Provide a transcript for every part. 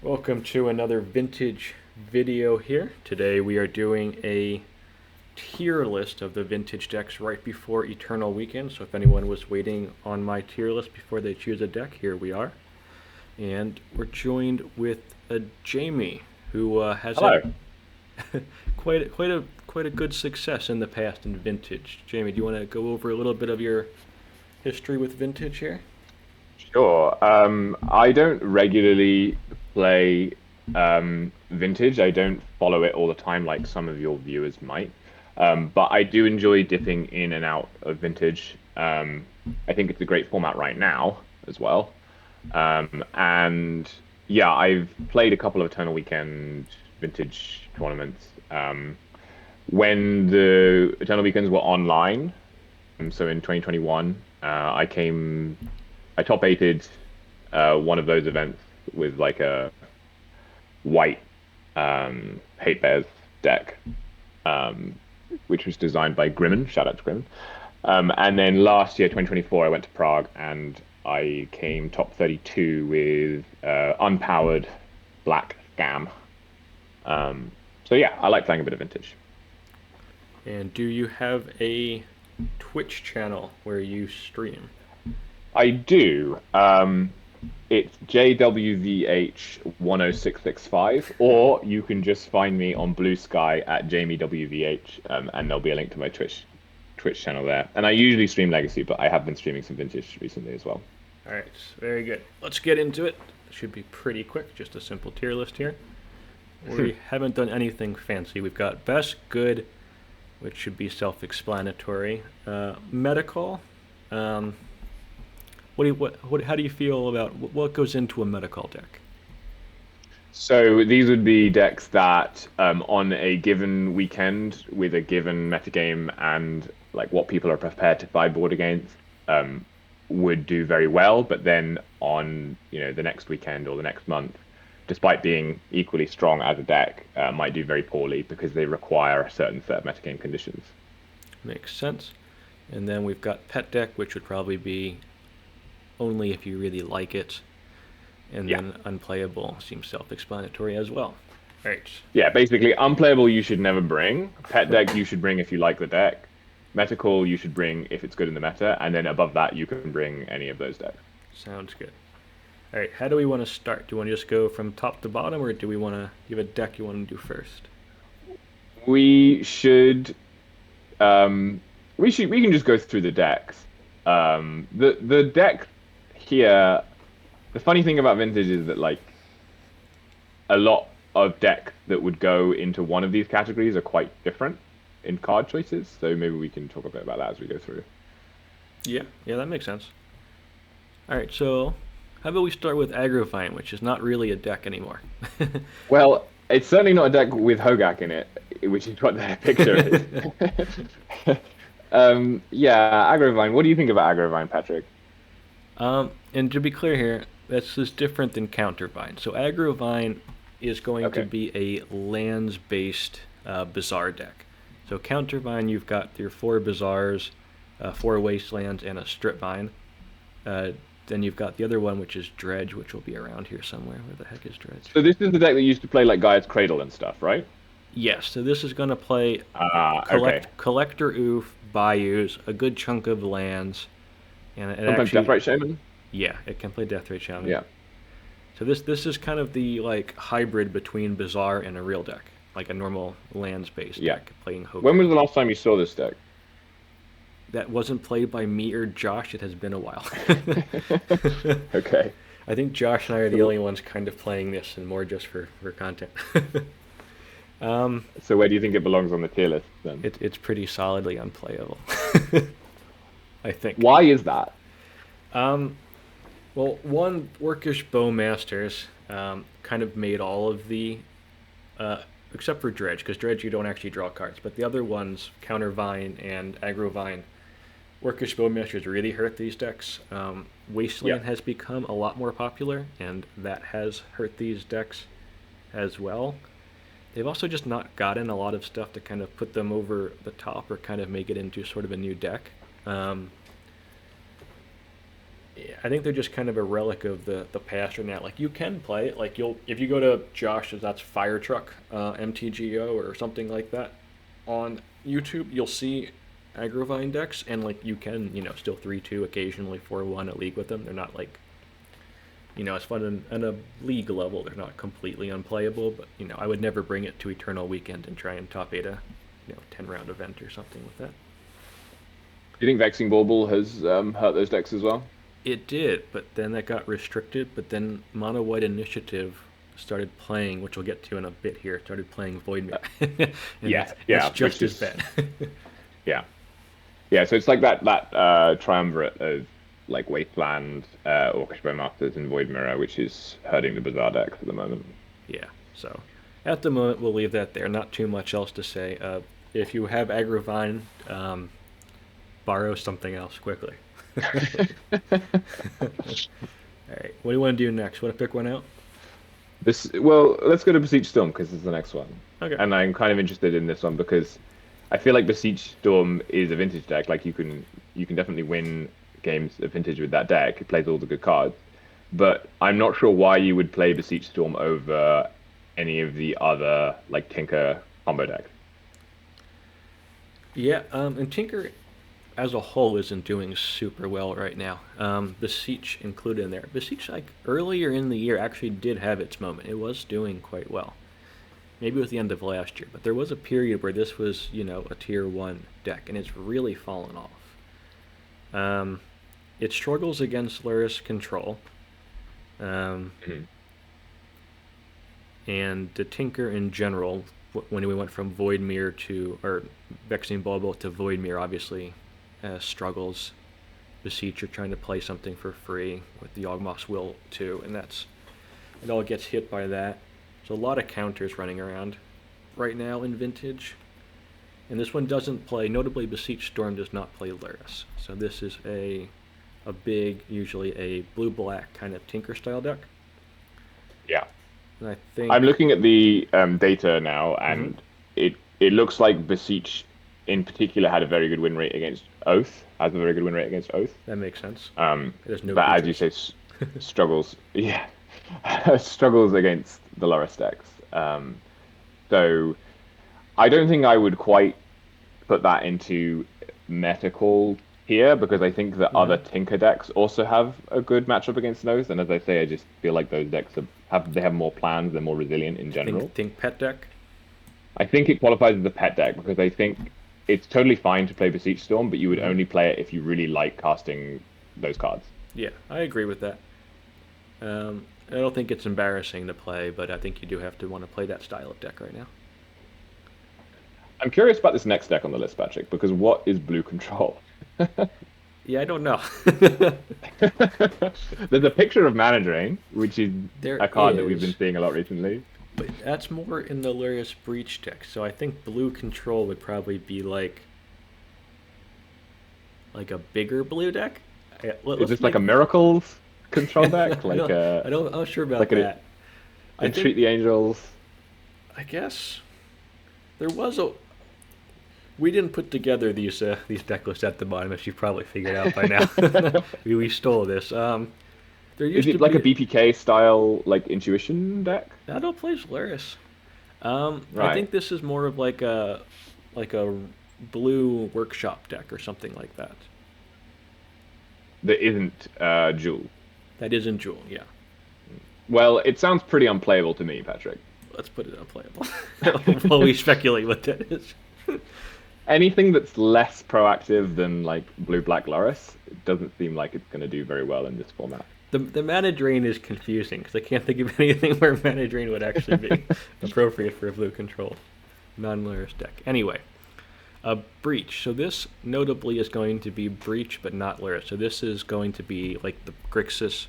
Welcome to another vintage video here. Today we are doing a tier list of the vintage decks right before Eternal Weekend. So if anyone was waiting on my tier list before they choose a deck, here we are. And we're joined with Jamie, who has Hello. had quite a good success in the past in vintage. Jamie, do you want to go over a little bit of your history with vintage here? Sure. I don't regularly play vintage. I don't follow it all the time like some of your viewers might. But I do enjoy dipping in and out of vintage. I think it's a great format right now as well. And yeah, I've played a couple of Eternal Weekend vintage tournaments. When the Eternal Weekends were online, so in 2021, I top eighted one of those events with like a white Hate Bears deck, um, which was designed by Grimmen. Shout out to Grimmen. And then last year, 2024, I went to Prague and I came top 32 with unpowered black scam. So yeah, I like playing a bit of vintage. And do you have a Twitch channel where you stream? I do. It's JWVH10665, or you can just find me on Blue Sky at JamieWVH, and there'll be a link to my Twitch channel there. And I usually stream Legacy, but I have been streaming some Vintage recently as well. All right, very good. Let's get into it. It should be pretty quick, just a simple tier list here. We haven't done anything fancy. We've got best, good, which should be self-explanatory. Medical. Um, how do you feel about what goes into a medical deck? So these would be decks that, on a given weekend with a given metagame and like what people are prepared to sideboard against, um, would do very well. But then on, the next weekend or the next month, despite being equally strong as a deck, might do very poorly because they require a certain set of metagame conditions. Makes sense. And then we've got pet deck, which would probably be only if you really like it. And Yeah. then unplayable seems self-explanatory as well. All right. Yeah, basically unplayable you should never bring. Pet deck you should bring if you like the deck. Metacal you should bring if it's good in the meta, and then above that you can bring any of those decks. Sounds good. All right, how do we want to start? Do you want to just go from top to bottom, or do we want to give a deck you want to do first? We should we can just go through the decks. The deck here, the funny thing about vintage is that like a lot of decks that would go into one of these categories are quite different in card choices. So maybe we can talk a bit about that as we go through. Yeah, that makes sense. All right, so how about we start with Agrovine, which is not really a deck anymore. Well, it's certainly not a deck with Hogak in it, which is what the picture is. Yeah, Agrovine. What do you think about Agrovine, Patrick? And to be clear here, this is different than Countervine. So Agrovine is going to Okay. be a lands-based Bazaar deck. So Countervine, you've got your four Bazaars, four Wastelands, and a Strip Vine. Uh, then you've got the other one, which is Dredge, which will be around here somewhere. Where the heck is Dredge? So this is the deck that used to play like Gaia's Cradle and stuff, right? Yes, so this is going to play Okay. Collector Oof, Bayous, a good chunk of lands, and it Sometimes actually, Deathrite Shaman. yeah, it can play Deathray Shaman. Yeah. So this is kind of the like hybrid between Bazaar and a real deck, like a normal lands-based Yeah. deck playing When Hogaak. was the last time you saw this deck? That wasn't played by me or Josh. It has been a while. Okay. I think Josh and I are the So, only ones kind of playing this, and more just for content. um, so where do you think it belongs on the tier list then? it's pretty solidly unplayable, I think. Why is that? Um, well, one Orcish Bowmasters kind of made all of the, except for Dredge, because Dredge you don't actually draw cards, but the other ones, Countervine and Agrovine, Orcish Bowmasters really hurt these decks. Yeah. Wasteland has become a lot more popular, and that has hurt these decks as well. They've also just not gotten a lot of stuff to kind of put them over the top or kind of make it into sort of a new deck. Um, Yeah, I think they're just kind of a relic of the past right now. Like you can play it. Like you'll if you go to Josh's, that's Fire Truck MTGO or something like that on YouTube, you'll see Agrovine decks, and like you can still 3-2 occasionally 4-1 a league with them. They're not like it's fun in a league level. They're not completely unplayable, but I would never bring it to Eternal Weekend and try and top eight a 10 round event or something with that. Do you think Vexing Bauble has hurt those decks as well? It did, but then that got restricted. But then Mono White Initiative started playing, which we'll get to in a bit here. Started playing Voidmere, and Yeah, that's yeah, just which as is bad. yeah, yeah. So it's like that triumvirate of like Wasteland, Orchestra Masters, and Void Mirror, which is hurting the Bazaar decks at the moment. Yeah. So at the moment, we'll leave that there. Not too much else to say. If you have Agrovine, borrow something else quickly. All right. What do you want to do next? Want to pick one out? Well, let's go to Beseech Storm because this is the next one, Okay. and I'm kind of interested in this one because I feel like Beseech Storm is a vintage deck. Like you can definitely win games of vintage with that deck. It plays all the good cards, but I'm not sure why you would play Beseech Storm over any of the other like Tinker combo decks. Yeah. And Tinker as a whole isn't doing super well right now. Beseech included in there. Beseech, like earlier in the year, actually did have its moment. It was doing quite well. Maybe it was the end of last year, but there was a period where this was, a tier one deck, and it's really fallen off. Um, it struggles against Luris Control, um, Mhm. and the Tinker in general. When we went from Voidmere to or Vexing Bulbo to Voidmere, obviously struggles. Beseech are trying to play something for free with the Yawgmoth's Will too, and it all gets hit by that. There's a lot of counters running around right now in Vintage, and this one doesn't play. Notably, Beseech Storm does not play Luris, so this is a big, usually a blue-black kind of Tinker style deck. Yeah. And I think. I'm looking at the data now, Mhm, and it looks like Beseech in particular had a very good win rate against Oath. Has a very good win rate against Oath. that makes sense. Um, There's no but as you creatures. say, struggles. Yeah, struggles against the lower decks. So I don't think I would quite put that into metacal here because I think that Mm-hmm. other Tinker decks also have a good matchup against those. And as I say, I just feel like those decks have more plans. They're more resilient in general. Think pet deck. I think it qualifies as a pet deck because I think it's totally fine to play Beseech Storm, but you would Mm-hmm. only play it if you really like casting those cards. Yeah, I agree with that. I don't think it's embarrassing to play, but I think you do have to want to play that style of deck right now. I'm curious about this next deck on the list, Patrick, because what is blue control? Yeah, I don't know. There's a picture of Mana Drain, which is There a card that we've been is, seeing a lot recently. but that's more in the Lurius Breach deck. So I think blue control would probably be like a bigger blue deck. Is Let's this like a maybe. miracles control deck? I don't. I'm not sure about Like a that. I think. entreat the angels? I guess there was a. We didn't put together these deck lists at the bottom, as you've probably figured out by now. we stole this. There Is used to it like a be. BPK style like intuition deck? I don't play Solaris. I Right. think this is more of like a blue workshop deck or something like that. That isn't Jewel. That isn't Jewel, yeah. Well, it sounds pretty unplayable to me, Patrick. Let's put it unplayable. While we speculate what that is. Anything that's less proactive than like blue black Loris, it doesn't seem like it's going to do very well in this format. The mana drain is confusing because I can't think of anything where mana drain would actually be appropriate for a blue control non-Luris deck. Anyway, Breach. So this notably is going to be Breach, but not Luris. So this is going to be like the Grixis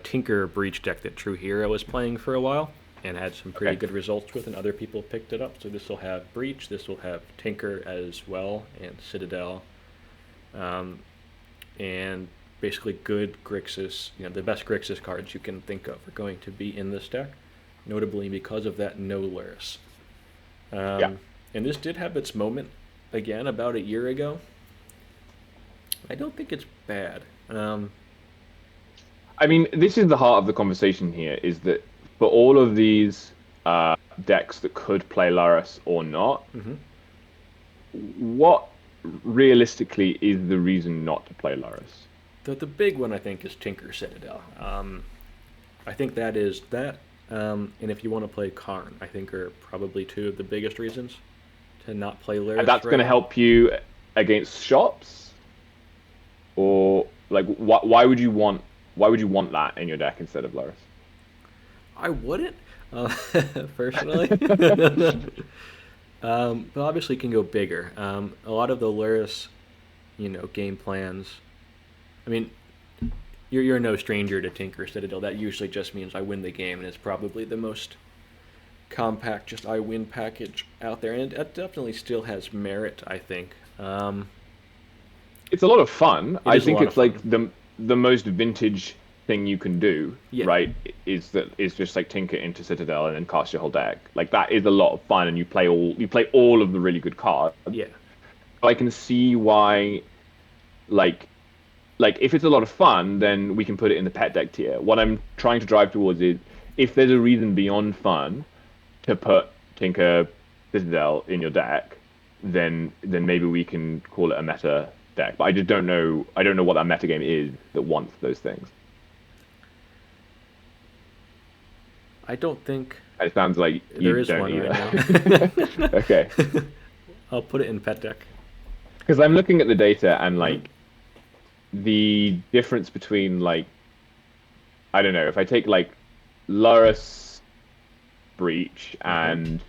Tinker Breach deck that True Hero was playing for a while and had some pretty Okay. good results with, and other people picked it up. So this will have Breach, this will have Tinker as well, and Citadel, um, and basically good Grixis. The best Grixis cards you can think of are going to be in this deck, notably because of that no Luris. Yeah. And this did have its moment again about a year ago. I don't think it's bad. I mean, this is the heart of the conversation here, is that for all of these decks that could play Laris or not, Hmm. what realistically is the reason not to play Laris? The big one I think is Tinker Citadel. I think that is that, and if you want to play Karn, I think are probably two of the biggest reasons to not play And Lyris that's right going to now. help you against shops, or like why would you want that in your deck instead of Laris? I wouldn't, uh, personally. But obviously, it can go bigger. A lot of the Lyris, game plans. I mean, you're no stranger to Tinker Citadel. That usually just means I win the game, and it's probably the most compact, just I win package out there, and it definitely still has merit. I think It's a lot of fun. it I is a think lot of it's like fun. the most vintage thing you can do, Yeah, right? Is just like tinker into Citadel and then cast your whole deck. Like that is a lot of fun, and you play all of the really good cards. yeah, I can see why, like if it's a lot of fun, then we can put it in the pet deck tier. What I'm trying to drive towards is if there's a reason beyond fun to put Tinker Citadel in your deck, then maybe we can call it a meta deck. But I just don't know. I don't know what that meta game is that wants those things. I don't think It sounds like you there is don't one right either. now. Okay, I'll put it in pet deck. because I'm looking at the data and Hmm. like the difference between like I don't know if I take like Lurrus Breach Hmm. and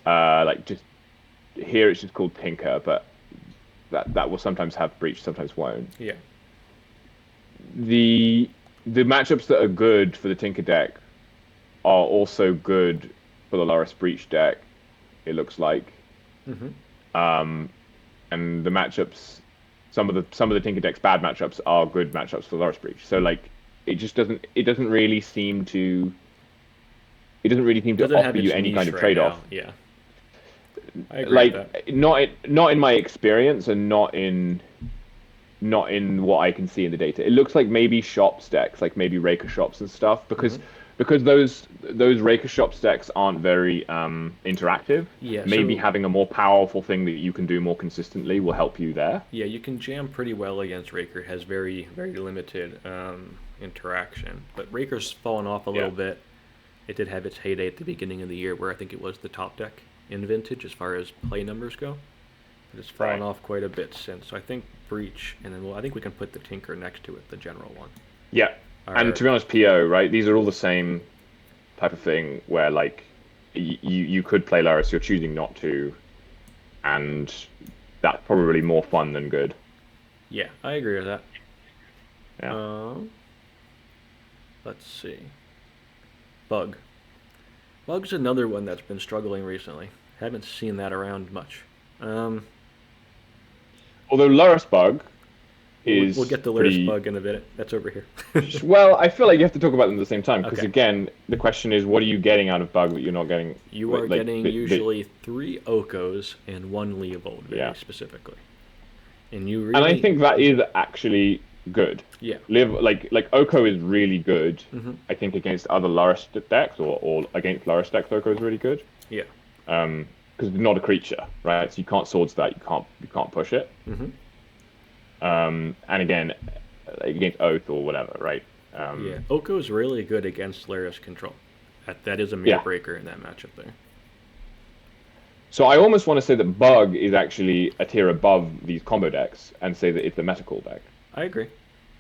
like just here it's just called Tinker, but that will sometimes have Breach, sometimes won't. Yeah. The the matchups that are good for the Tinker deck are also good for the Lurrus Breach deck, it looks like. Hmm. Um, and the matchups, some of the Tinker deck's bad matchups are good matchups for Lurrus Breach. So like it doesn't really seem to Doesn't have offer you its any kind niche of right now. trade-off. Yeah, I agree with that. Like not in my experience and not in what I can see in the data. It looks like maybe shops decks, like maybe Raker shops and stuff, Hmm. because those Raker shops decks aren't very interactive. Yeah. Maybe So having a more powerful thing that you can do more consistently will help you there. yeah, you can jam pretty well against Raker. It has very very limited interaction, but Raker's fallen off a little Yeah. bit. It did have its heyday at the beginning of the year, where I think it was the top deck in Vintage as far as play numbers go. But it's fallen Right. off quite a bit since. So I think Breach, and then I think we can put the Tinker next to it, the general one. Yeah. And Are to be honest, PO, right? These are all the same type of thing where like you could play Laris, you're choosing not to, and that's probably more fun than good. yeah, I agree with that. Yeah. Um, let's see. Bug. Bug's another one that's been struggling recently. Haven't seen that around much. Um, Although Laris Bug we'll is get the Lyris pretty bug in a minute. That's over here. well, I feel like you have to talk about them at the same time because Okay. again, the question is, what are you getting out of Bug that you're not getting? You are Like, getting usually three Okos and one Leovold, yeah, very specifically. And you and I really. think that is actually good. Yeah. Live like Oko is really good. Hmm. I think against other Laris decks or against Laris decks, Oko is really good. Yeah. Because it's not a creature, right? So you can't swords that. You can't push it. Hmm. And again, like against Oath or whatever, right? Yeah. Oko is really good against Lyris control. That is a mirror Yeah. breaker in that matchup there. So I almost want to say that Bug is actually a tier above these combo decks and say that it's a meta call deck. I agree.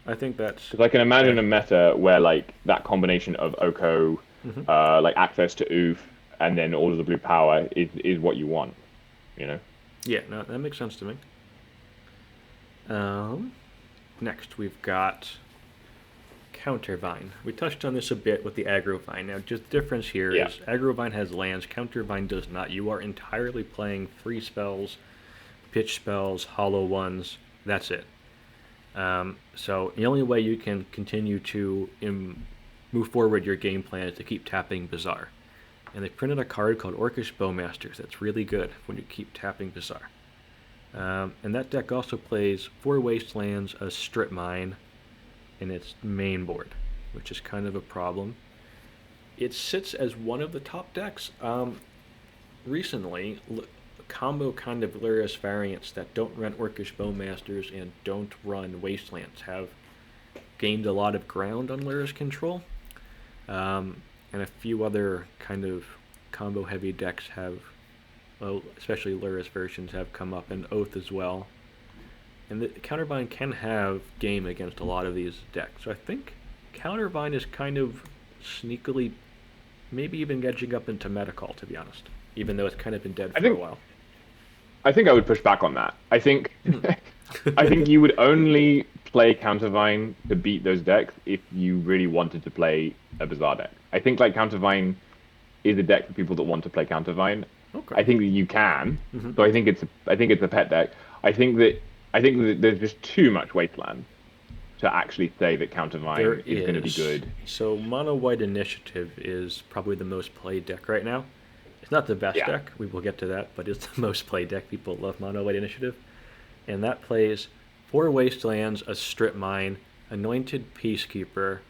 I think that's Because I can imagine fair. a meta where like that combination of Oko, Hmm. like access to Oof, and then all of the blue power is what you want, you know? Yeah, no, that makes sense to me. Um, Next we've got Countervine. We touched on this a bit with the Agrovine. Now, just the difference here Yeah. is Agrovine has lands, Countervine does not. You are entirely playing free spells, pitch spells, hollow ones. That's it. So the only way you can continue to move forward your game plan is to keep tapping Bazaar. And they printed a card called Orcish Bowmasters that's really good when you keep tapping Bazaar. And that deck also plays 4 Wastelands, a Strip Mine, in its main board, which is kind of a problem. It sits as one of the top decks. Recently, combo kind of Lurrus variants that don't run Orcish Bowmasters and don't run Wastelands have gained a lot of ground on Lurrus control. And a few other kind of combo heavy decks have, well, especially Lurrus versions, have come up, and Oath as well. And the Counterbind can have game against a lot of these decks. So I think Counterbind is kind of sneakily, maybe even edging up into Metacall, to be honest, even though it's kind of been dead for a while. I think I would push back on that. I think I think you would only play Countervine to beat those decks if you really wanted to play a Bazaar deck. I think like Countervine is a deck for people that want to play Countervine. Okay. I think that you can. So I think it's a pet deck. I think that there's just too much Wasteland to actually say that Countervine is going to be good. So Mono White Initiative is probably the most played deck right now. It's not the best deck, we will get to that, but it's the most played deck. People love Mono White Initiative. And that plays 4 Wastelands, a Strip Mine, Anointed Peacekeeper,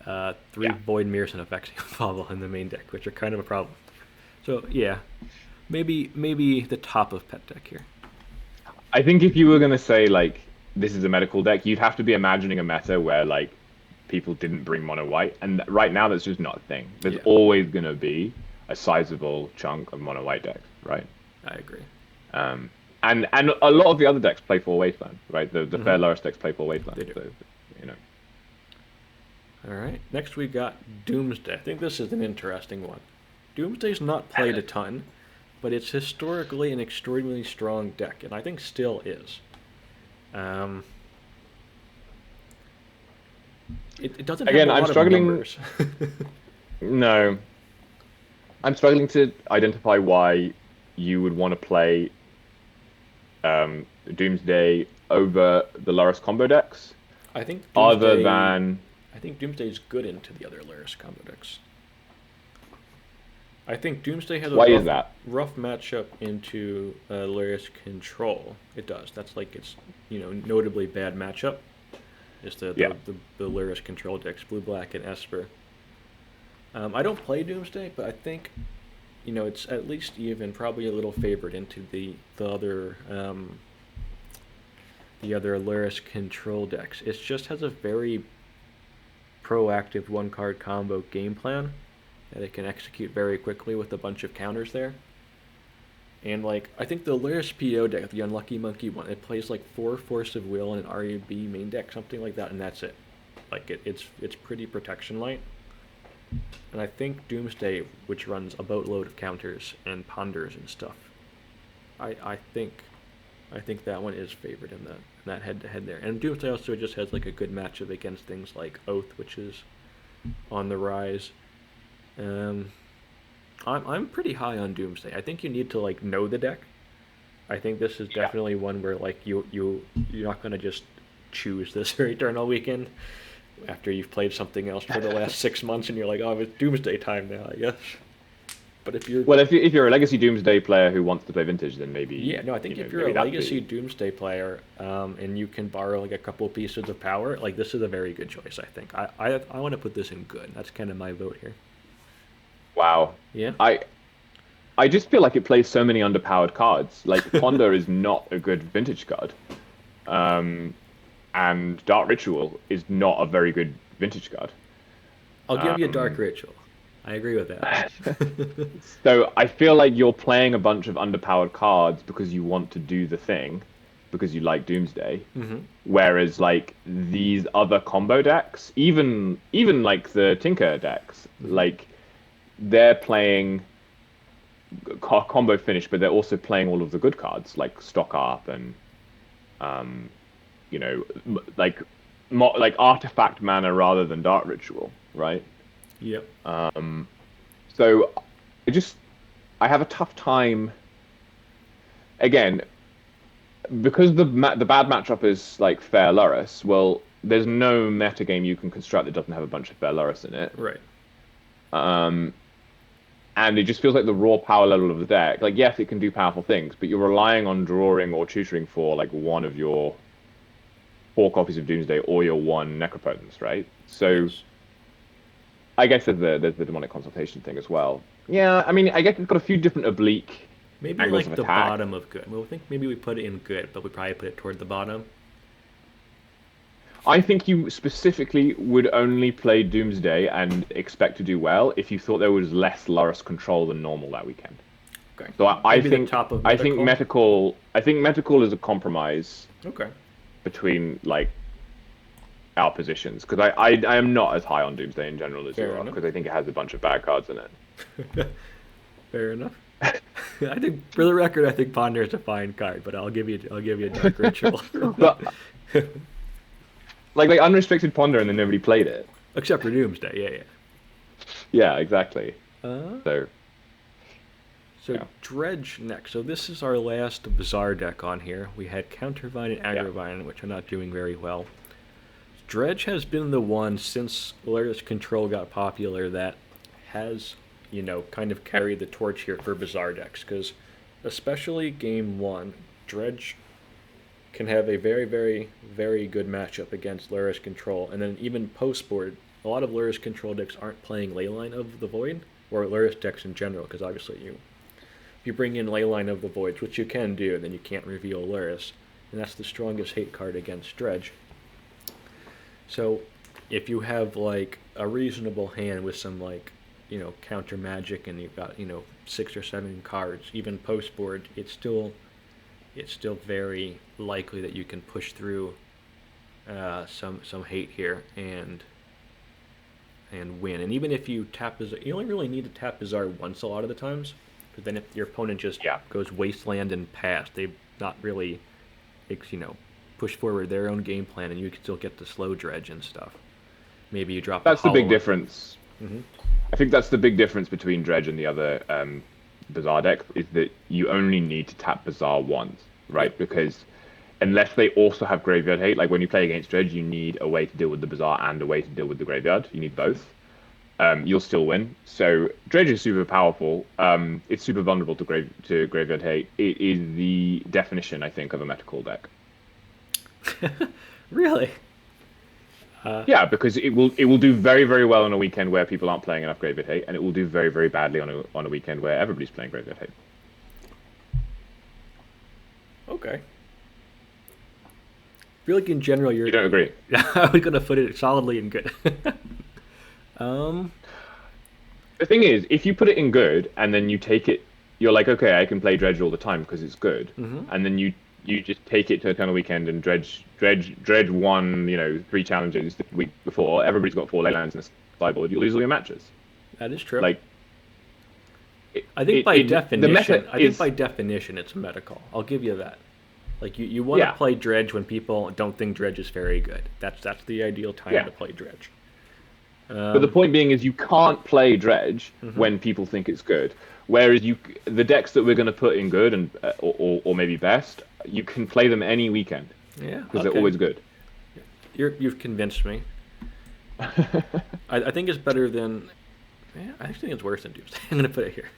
3 Void Mirrors, and a Vexian Bauble in the main deck, which are kind of a problem. So yeah, maybe the top of pet deck here. I think if you were going to say like this is a medical deck, you'd have to be imagining a meta where like people didn't bring mono white, and right now that's just not a thing. There's always going to be a sizable chunk of mono white decks, right? I agree. And a lot of the other decks play 4 Wasteland, right? The Fair Lurrus decks play 4 Wasteland. They do. So, you know. All right. Next we got Doomsday. I think this is an interesting one. Doomsday's not played a ton, but it's historically an extremely strong deck, and I think still is. It doesn't have Again, a lot I'm of struggling. numbers. No, I'm struggling to identify why you would want to play Doomsday over the Lurrus combo decks. I think other than I think Doomsday is good into the other Lurrus combo decks. I think Doomsday has a rough matchup into Lurrus Control. It does. That's like its notably bad matchup. Is the Lurrus Control decks, Blue, Black, and Esper. I don't play Doomsday, but I think it's at least even, probably a little favored into the other Lurrus Control decks. It just has a very proactive 1-card combo game plan that it can execute very quickly with a bunch of counters there. And I think the Lurrus PO deck, the Unlucky Monkey one, it plays 4 Force of Will and an RUB main deck, something like that, and that's it. It's pretty protection light. And I think Doomsday, which runs a boatload of counters and ponders and stuff, I think that one is favored in that head-to-head there. And Doomsday also just has a good matchup against things like Oath, which is on the rise. I'm pretty high on Doomsday. I think you need to know the deck. I think this is definitely one where you're not gonna just choose this Eternal Weekend after you've played something else for the last 6 months and you're like, oh, it's Doomsday time now, I guess. But if you're a Legacy Doomsday player who wants to play Vintage, then maybe I think if you're a Legacy Doomsday player and you can borrow a couple pieces of power, this is a very good choice. I think I want to put this in good. That's kind of my vote here. Wow. Yeah. I just feel like it plays so many underpowered cards. Ponder is not a good Vintage card. And Dark Ritual is not a very good Vintage card. I'll give you a Dark Ritual. I agree with that. So I feel like you're playing a bunch of underpowered cards because you want to do the thing, because you like Doomsday. Mm-hmm. Whereas these other combo decks, even the Tinker decks, they're playing combo finish, but they're also playing all of the good cards like Stock Up and Artifact Mana rather than Dark Ritual, right? Yep. So I have a tough time. Again, because the bad matchup is Fair Lurrus. Well, there's no meta game you can construct that doesn't have a bunch of Fair Lurrus in it. Right. And it just feels like the raw power level of the deck. Yes, it can do powerful things, but you're relying on drawing or tutoring for one of your 4 copies of Doomsday or your 1 Necropotence, right? So Yes. I guess there's the demonic consultation thing as well. Yeah, I mean, I guess it's got a few different oblique Maybe angles of like the attack. bottom of good. Well, I think maybe we put it in good, but we probably put it toward the bottom. I think you specifically would only play Doomsday and expect to do well if you thought there was less Lurrus control than normal that weekend. Okay. So Maybe the top of medical. I think medical is a compromise Okay. between like our positions because I am not as high on Doomsday in general as Fair you are enough. because I think it has a bunch of bad cards in it. Fair enough. I think, for the record, I think Ponder is a fine card, but I'll give you a Dark Ritual. But like unrestricted ponder and then nobody played it. Except for Doomsday, yeah. Yeah, exactly. Uh, So so yeah. Dredge next. So this is our last Bizarre deck on here. We had Countervine and Yeah. Agravine, which are not doing very well. Dredge has been the one since Lurrus Control got popular that has, kind of carried the torch here for Bizarre decks, because especially game one, Dredge can have a very, very, very good matchup against Lurrus Control, and then even post board, a lot of Lurrus Control decks aren't playing Leyline of the Void, or Lurrus decks in general, because obviously if you bring in Leyline of the Void, which you can do, then you can't reveal Lurrus, and that's the strongest hate card against Dredge. So if you have like a reasonable hand with some like, counter magic and you've got, 6 or 7 cards, even post board, it's still very likely that you can push through some hate here and win. And even if you tap Bizarre, you only really need to tap Bizarre once a lot of the times. But then if your opponent just Yeah. goes Wasteland and pass, they've not really, push forward their own game plan, and you can still get the slow Dredge and stuff. Maybe you drop. that's the big Hollow. difference. Mhm. I think that's the big difference between Dredge and the other Bizarre deck is that you only need to tap Bizarre once, right? Because unless they also have Graveyard Hate, like when you play against Dredge, you need a way to deal with the Bizarre and a way to deal with the Graveyard. You need both. You'll still win. So Dredge is super powerful. It's super vulnerable to Graveyard Hate. It is the definition, I think, of a Metacall deck. Really? Yeah, because it will do very, very well on a weekend where people aren't playing enough Graveyard Hate, and it will do very, very badly on a weekend where everybody's playing Graveyard Hate. Okay. I feel like in general You don't agree? I was gonna put it solidly in good. um. The thing is, if you put it in good and then you take it, you're like, okay, I can play Dredge all the time because it's good, and then you just take it to Eternal Weekend and Dredge won, 3 challenges the week before. Everybody's got 4 leylands in the sideboard. You lose all your matches. That is true. Like, I think by definition, is, by definition, it's medical. I'll give you that. Like you want to Yeah. play Dredge when people don't think Dredge is very good. That's the ideal time Yeah. to play Dredge. But the point being is you can't play Dredge when people think it's good. Whereas the decks that we're going to put in good and or maybe best, you can play them any weekend Yeah, because they're always good. You've convinced me. I think it's better than. Yeah, I actually think it's worse than Doomsday. I'm gonna put it here.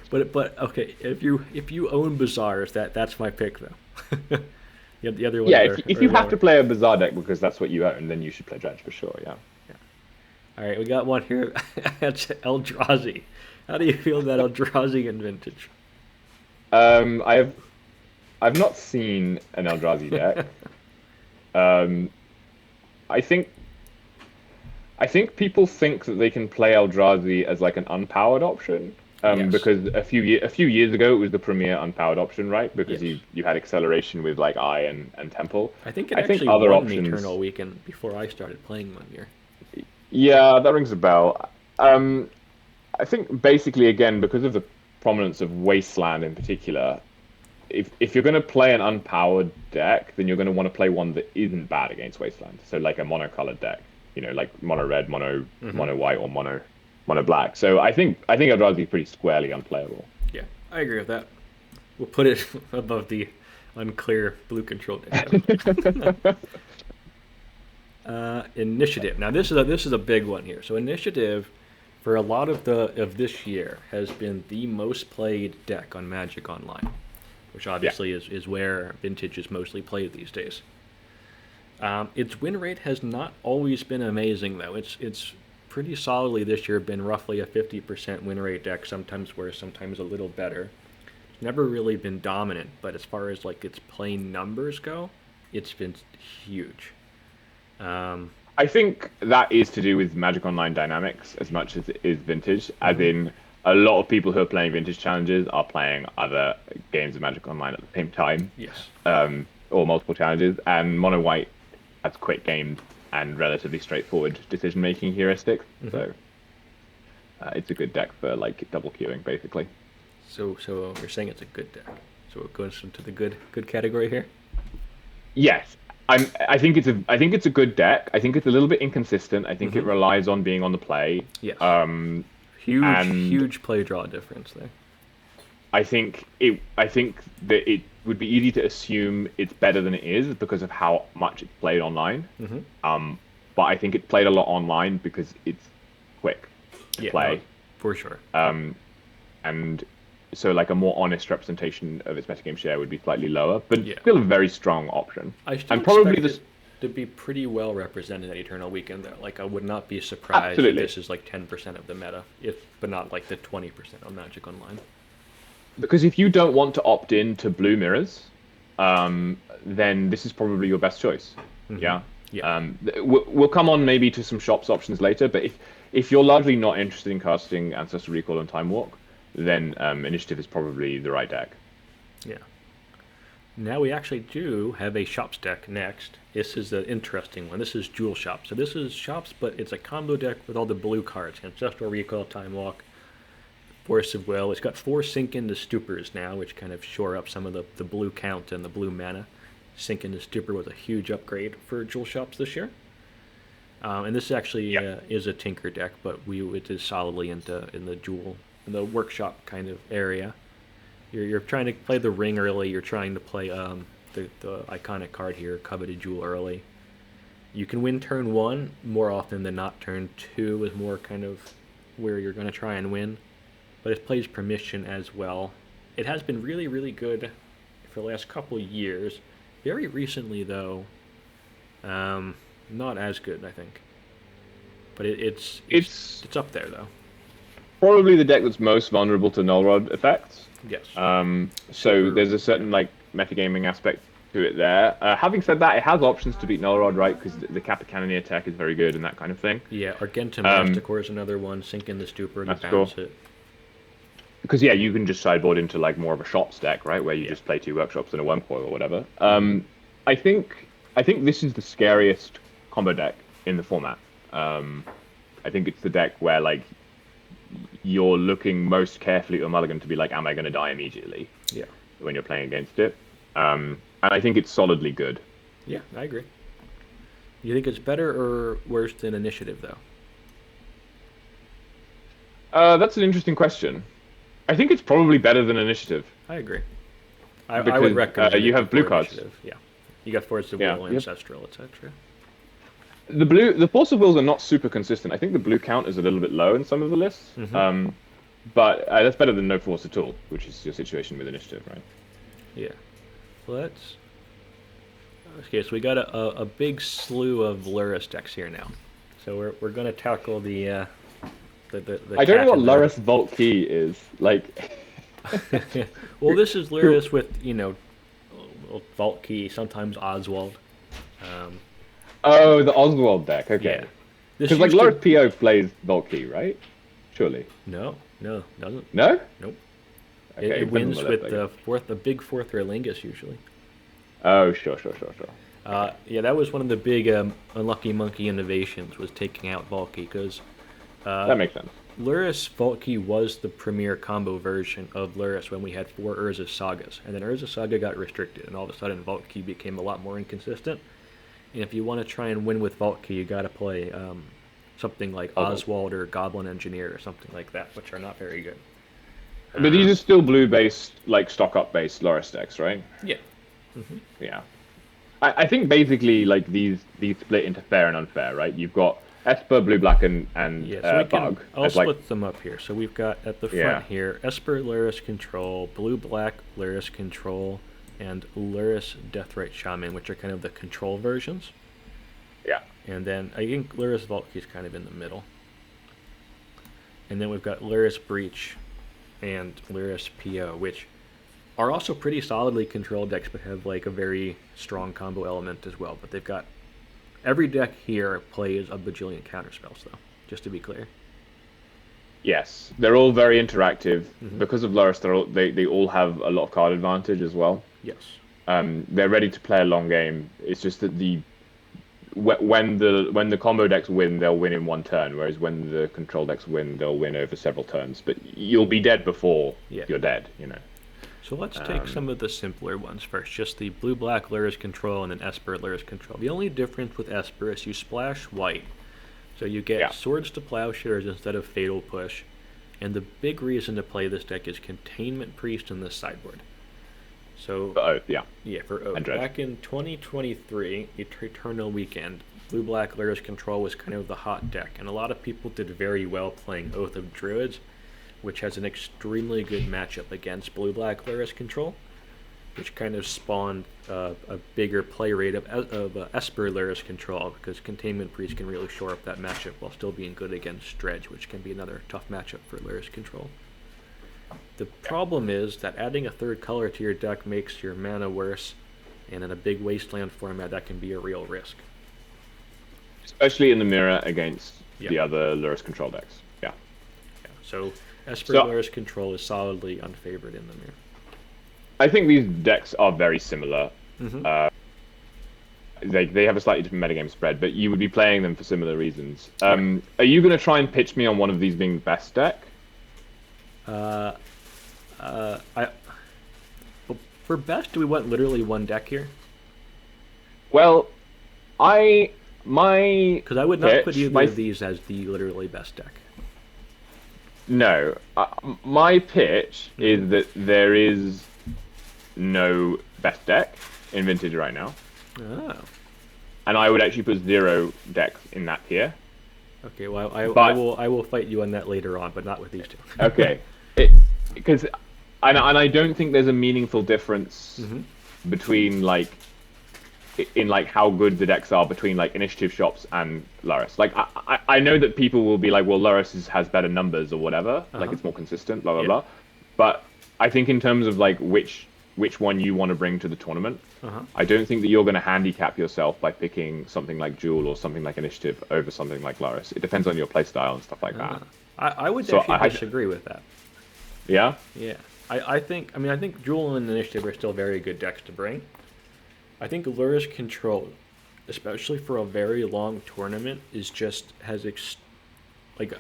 But okay, if you own Bazaars, that's my pick though. The other ones Yeah, are, if are you have lower. to play a Bizarre deck because that's what you own, then you should play Dredge for sure. Yeah. All right, we got one here. That's Eldrazi. How do you feel about Eldrazi in Vintage? I've not seen an Eldrazi deck. I think people think that they can play Eldrazi as like an unpowered option. Yes. Because a few years ago it was the premier unpowered option, right? Because Yes. you had acceleration with like Eye and Temple. I think it I think actually other won options- the Eternal Weekend before I started playing one year. Yeah, that rings a bell. I think basically again because of the prominence of Wasteland in particular, if you're going to play an unpowered deck, then you're going to want to play one that isn't bad against Wasteland. So like a monocolored deck, like mono red, mono white, or mono black. So I think Eldrazi is pretty squarely unplayable. Yeah, I agree with that. We'll put it above the unclear blue control deck. Initiative. Now this is a big one here. So Initiative, for a lot of this year, has been the most played deck on Magic Online. which obviously is where Vintage is mostly played these days. Its win rate has not always been amazing, though. It's pretty solidly this year been roughly a 50% win rate deck, sometimes worse, sometimes a little better. It's never really been dominant, but as far as like its playing numbers go, it's been huge. I think that is to do with Magic Online dynamics as much as it is Vintage, as in a lot of people who are playing Vintage challenges are playing other games of Magic Online at the same time, Yes. or multiple challenges, and Mono White has quick games and relatively straightforward decision-making heuristics, so it's a good deck for like double queuing, basically. So you're saying it's a good deck. So it goes into the good category here. Yes, I think it's a good deck. I think it's a little bit inconsistent. I think it relies on being on the play. Yes. And Huge play draw difference there. I think that it would be easy to assume it's better than it is because of how much it's played online. But I think it's played a lot online because it's quick to play. No, for sure. And so like a more honest representation of its metagame share would be slightly lower, but Yeah. still a very strong option. I still and probably expect this. it to be pretty well represented at Eternal Weekend, though. Like, I would not be surprised Absolutely. if this is like 10% of the meta, but not like the 20% on Magic Online. Because if you don't want to opt in to blue mirrors, then this is probably your best choice. Yeah. Yeah. We'll come on maybe to some shops options later, but if you're largely not interested in casting Ancestral Recall and Time Walk, then Initiative is probably the right deck. Yeah. Now we actually do have a shops deck next. This is an interesting one. This is Jewel Shops. So this is shops, but it's a combo deck with all the blue cards: Ancestral Recall, Time Walk, Force of Will. It's got 4 Sink into Stupors now, which kind of shore up some of the blue count and the blue mana. Sink into Stupor was a huge upgrade for Jewel Shops this year. And this actually is a Tinker deck, but it is solidly in the workshop kind of area. You're trying to play the ring early. You're trying to play the iconic card here, Coveted Jewel, early. You can win turn 1 more often than not. Turn 2 is more kind of where you're going to try and win. But it plays Permission as well. It has been really, really good for the last couple years. Very recently, though, not as good, I think. But it's up there, though. Probably the deck that's most vulnerable to Null Rod effects. Yes. So there's a certain like metagaming aspect to it there. Having said that, it has options to beat Null Rod, right? Because the Kappa Cannoneer tech is very good and that kind of thing. Yeah, Argentum Masticore is another one. Sink in the Stupor to bounce it. Because you can just sideboard into like more of a shops deck, right? Where you just play 2 workshops and a Wormcoil or whatever. I think this is the scariest combo deck in the format. I think it's the deck where like you're looking most carefully at your mulligan to be like, am I going to die immediately? Yeah. When you're playing against it. And I think it's solidly good. Yeah, I agree. You think it's better or worse than Initiative, though? That's an interesting question. I think it's probably better than Initiative. I agree. I would recommend you have blue cards. Initiative. Yeah. You got Force of Will, Ancestral, etc. The Force of Wills are not super consistent. I think the blue count is a little bit low in some of the lists. But that's better than no Force at all, which is your situation with Initiative, right? Yeah. Okay, so we got a big slew of Lurrus decks here now. So we're going to tackle the I don't know what Lurrus Vault Key is. Like... Well, this is Lurrus with, Vault Key, sometimes Oswald. Oh, the Oswald deck, okay. Yeah. Because like Lurrus PO plays Vault Key, right? Surely. No, doesn't. No? Nope. Okay, it wins with the big fourth Ralingus usually. Oh, sure. Yeah, that was one of the big Unlucky Monkey innovations, was taking out Vault Key, because that makes sense. Lurrus Vault Key was the premier combo version of Lurrus when we had 4 Urza Sagas, and then Urza Saga got restricted, and all of a sudden Vault Key became a lot more inconsistent. And if you want to try and win with Vault Key, you got to play something like Oswald or Goblin Engineer or something like that, which are not very good. But these are still blue-based, like stock-up-based Lurrus decks, right? Yeah. Yeah. I think basically like these split into fair and unfair, right? You've got Esper, blue, black, and Yeah, so we can. bug. I'll As like split them up here. So we've got at the yeah, front here Esper Luris Control, Blue Black Luris Control, and Luris Deathrite Shaman, which are kind of the control versions. yeah. And then I think Luris Valkyrie is kind of in the middle. And then we've got Luris Breach and Luris PO, which are also pretty solidly controlled decks, but have like a very strong combo element as well. But they've got every deck here plays a bajillion counterspells, though. Just to be clear. Yes, they're all very interactive Mhm. because of Loris. They all have a lot of card advantage as well. Yes. They're ready to play a long game. It's just that when the combo decks win, they'll win in one turn, whereas when the control decks win, they'll win over several turns. But you'll be dead before Yeah. you're dead. You know. So let's take some of the simpler ones first. Just the blue-black Luris Control and then Esper Luris Control. The only difference with Esper is you splash white. So you get Yeah. Swords to Plowshares instead of Fatal Push. And the big reason to play this deck is Containment Priest in the sideboard. So, Oh yeah. yeah, for Oath. And Dredge. Back in 2023, Eternal Weekend, blue-black Luris Control was kind of the hot deck. And a lot of people did very well playing Oath of Druids, which has an extremely good matchup against blue-black Luris Control, which kind of spawned a bigger play rate of Esper Luris Control, because Containment Priest can really shore up that matchup while still being good against Dredge, which can be another tough matchup for Luris Control. The problem is that adding a third color to your deck makes your mana worse, and in a big wasteland format, that can be a real risk. Especially in the mirror against Yeah. the other Luris control decks. Yeah. Yeah, so Esper So- Luris Control is solidly unfavored in the mirror. I think these decks are very similar. Mm-hmm. They have a slightly different metagame spread, but you would be playing them for similar reasons. Are you going to try and pitch me on one of these being the best deck? Well, for best, do we want literally one deck here? Well, my Because I would not pitch, put either my of these as the literally best deck. no, my pitch is that there is no best deck in Vintage right now, Oh. and I would actually put 0 decks in that tier. Okay, well, But- I will fight you on that later on, but not with these two. Okay, because and I don't think there's a meaningful difference between like in like how good the decks are between like initiative shops and Luris. Like I know that people will be like, well, Luris has better numbers or whatever, like it's more consistent, blah blah Yeah. blah. But I think in terms of like which one you want to bring to the tournament, I don't think that you're going to handicap yourself by picking something like Jewel or something like Initiative over something like Luris. It depends on your playstyle and stuff like that. I would So actually I- disagree with that. Yeah. Yeah, I think Jewel and Initiative are still very good decks to bring. I think Luris Control, especially for a very long tournament, is just like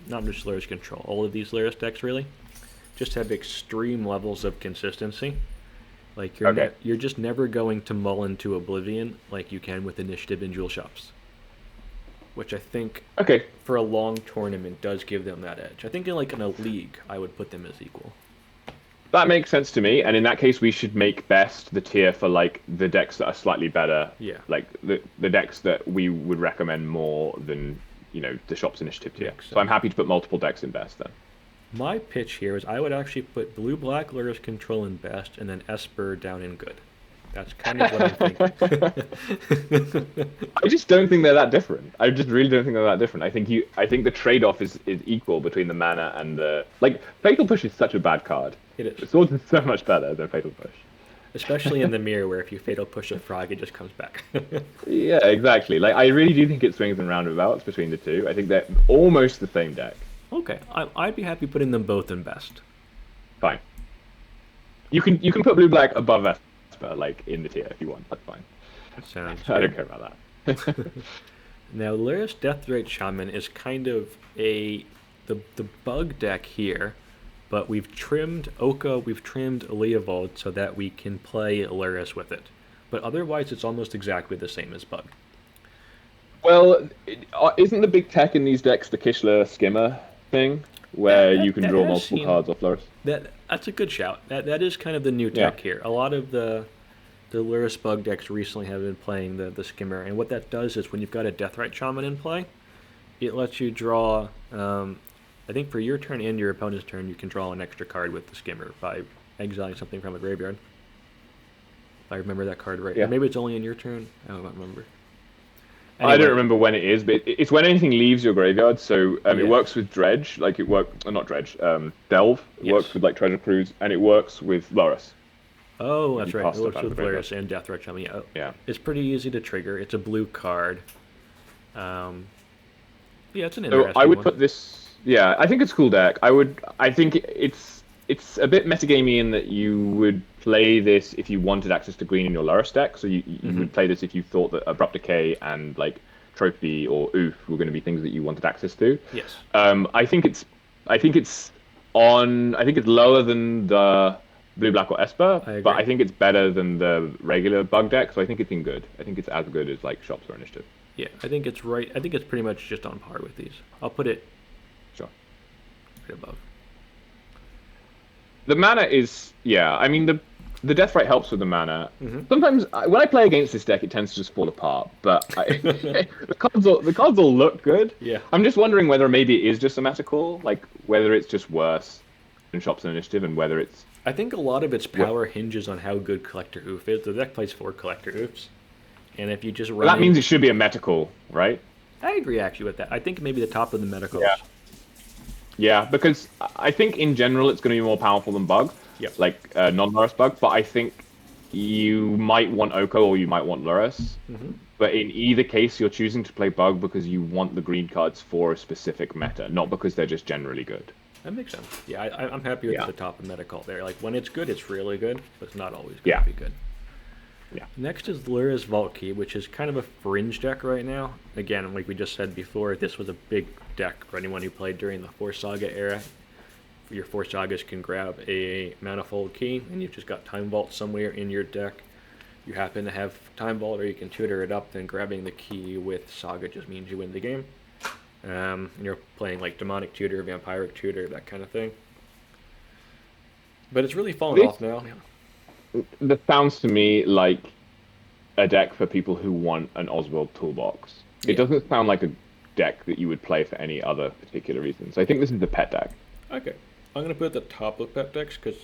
not just Luris Control. All of these Luris decks really just have extreme levels of consistency. Like Okay. you're just never going to mull into oblivion like you can with Initiative and Jewel shops, which I think Okay. for a long tournament does give them that edge. I think in a league, I would put them as equal. That makes sense to me, and in that case, we should make best the tier for like the decks that are slightly better. Yeah. Like the decks that we would recommend more than the shop's initiative tier. Makes So I'm happy to put multiple decks in best then. My pitch here is I would actually put blue-black Luris Control in best and then Esper down in good. That's kind of what I'm thinking. I just don't think they're that different. I just really don't think they're that different. I think the trade-off is equal between the mana and the Fatal Push is such a bad card. It is. Swords is so much better than Fatal Push. Especially in the mirror where if you Fatal Push a frog, it just comes back. Yeah, exactly. Like I really do think it swings and roundabouts between the two. I think they're almost the same deck. Okay, I'd be happy putting them both in best. Fine. You can put blue black above Esper, like in the tier if you want. That's fine. Sounds I don't good. care about that. Now, Luris Deathrite Shaman is kind of the bug deck here, but we've trimmed Oka, we've trimmed Leovold so that we can play Luris with it. But otherwise, it's almost exactly the same as bug. Well, isn't the big tech in these decks the Kishla Skimmer thing, where you can that draw has multiple seen- cards off Luris? That's a good shout. That is kind of the new tech here. A lot of the Luris bug decks recently have been playing the Skimmer, and what that does is when you've got a Deathrite Shaman in play, it lets you draw. I think for your turn and your opponent's turn, you can draw an extra card with the skimmer by exiling something from a graveyard. If I remember that card right. Yeah. Or maybe it's only in your turn. I don't remember. I Anyway, don't remember when it is, but it's when anything leaves your graveyard. So Yeah. it works with Dredge, like it works, not Dredge, Delve. It Yes. works with like Treasure Cruise, and it works with Loris. Oh, that's You right. cast It it works out of with the graveyard. Laris and Deathrite Chummy. Oh, Yeah. it's pretty easy to trigger. It's a blue card. Um, yeah, it's an So interesting I would one. put this. Yeah, I think it's a cool deck. I think it's a bit metagamey in that you would play this if you wanted access to green in your Loris deck. So you would play this if you thought that Abrupt Decay and like Trophy or Oof were going to be things that you wanted access to. Yes. I think it's lower than the Blue Black or Esper, I but agree. I think it's better than the regular bug deck. So I think it's in good. I think it's as good as like Shops or Initiative. Yeah, I think it's right. I think it's pretty much just on par with these. I'll put it Sure. right above. The mana is, yeah. I mean, the death rate helps with the mana. Mhm. Sometimes when I play against this deck, it tends to just fall apart. But the cards all look good. Yeah. I'm just wondering whether maybe it is just a meta call, like whether it's just worse than Shops and Initiative, and whether it's I think a lot of its power hinges on how good Collector Oof is. The deck plays 4 Collector Oofs, and if you just run, that means it should be a meta call, right? I agree actually with that. I think maybe the top of the medicals. Yeah. Yeah, because I think in general it's going to be more powerful than Bug, Yep. like non-Loris Bug. But I think you might want Oko or you might want Loris. Mm-hmm. But in either case, you're choosing to play Bug because you want the green cards for a specific meta, not because they're just generally good. That makes sense. Yeah, I'm happy with Yeah. the top of medical there. Like when it's good, it's really good, but it's not always going Yeah. to be good. Yeah. Next is Lyra's Vault Key, which is kind of a fringe deck right now. Again, like we just said before, this was a big deck for anyone who played during the Force Saga era. Your Force Sagas can grab a Manifold Key, and you've just got Time Vault somewhere in your deck. You happen to have Time Vault, or you can tutor it up, then grabbing the key with Saga just means you win the game. And you're playing like Demonic Tutor, Vampiric Tutor, that kind of thing. But it's really fallen This- off now. That sounds to me like a deck for people who want an Oswald toolbox. Yeah. It doesn't sound like a deck that you would play for any other particular reason. So I think this is the pet deck. Okay. I'm going to put at the top of pet decks because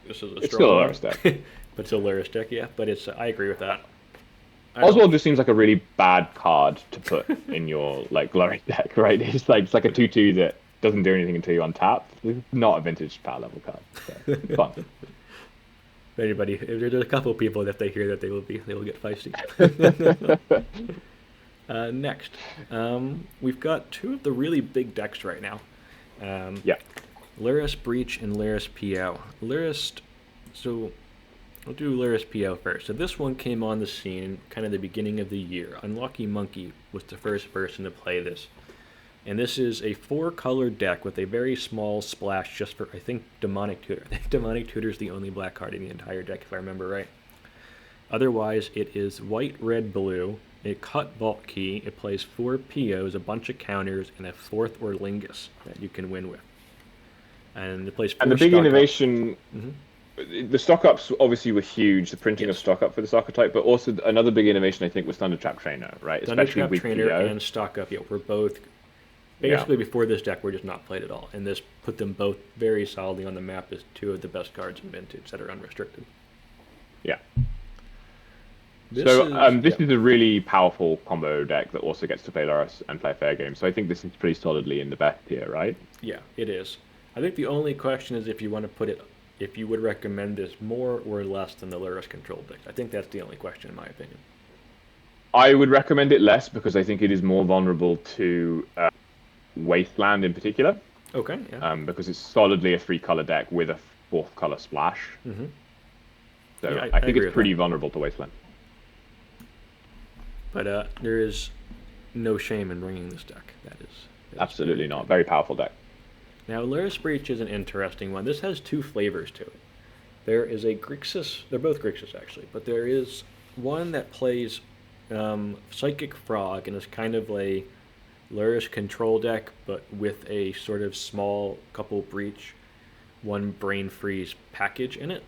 this is a It's strong still a one. Loris deck. But it's a Lyris deck, yeah. But it's I agree with that. I Oswald just seems like a really bad card to put in your like glory deck, right? It's like a 2/2 that doesn't do anything until you untap. It's not a vintage power level card. So, it's fun. If anybody, if there's a couple of people that if they hear that they will get feisty. Next, we've got 2 of the really big decks right now. Yeah. Lyris Breach and Lyris PO. Lyris, so I'll do Lyris PO first. So this one came on the scene kind of the beginning of the year. Unlucky Monkey was the first person to play this. And this is a 4-color deck with a very small splash just for, I think, Demonic Tutor. I think Demonic Tutor is the only black card in the entire deck, if I remember right. Otherwise, it is white, red, blue, a cut vault key. It plays 4 POs, a bunch of counters, and a 4th Orlingus that you can win with. And it plays 4 And the big stock up. innovation, Mhm. the stock ups obviously were huge, the printing of Yes. stock up for this archetype, but also another big innovation I think was Thundertrap Trainer, right? Especially Thundertrap with Trainer PO. and Stock Up, yeah, were both Yeah. basically before this deck were just not played at all, and this put them both very solidly on the map as 2 of the best cards in Vintage that are unrestricted. Yeah. This This yeah. is a really powerful combo deck that also gets to play Loris and play a fair game. So I think this is pretty solidly in the best tier, right? Yeah, it is. I think the only question is if you want to put it, if you would recommend this more or less than the Lyris control deck. I think that's the only question in my opinion. I would recommend it less because I think it is more vulnerable to Wasteland in particular, Okay, yeah. because it's solidly a 3-color deck with a 4th color splash. Mm-hmm. So Yeah, I I think agree with it's pretty that. vulnerable to Wasteland. But there is no shame in bringing this deck. That is Absolutely not. Very powerful deck. Now, Lyris Breach is an interesting one. This has 2 flavors to it. There is a Grixis, they're both Grixis actually, but there is one that plays Psychic Frog and is kind of a Lyris control deck, but with a sort of small couple Breach, 1 Brain Freeze package in it.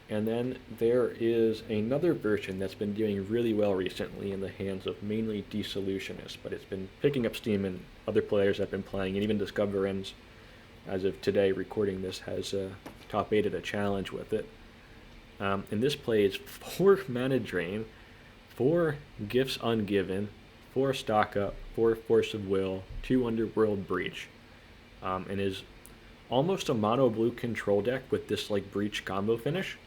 And then there is another version that's been doing really well recently in the hands of mainly desolutionists, but it's been picking up steam and other players have been playing, and even Discoverins, as of today, recording this, has top 8 a challenge with it. And this plays 4 mana drain, 4 gifts ungiven, 4 stock up, 4 force of will, 2 underworld breach, and is almost a mono blue control deck with this like breach combo finish.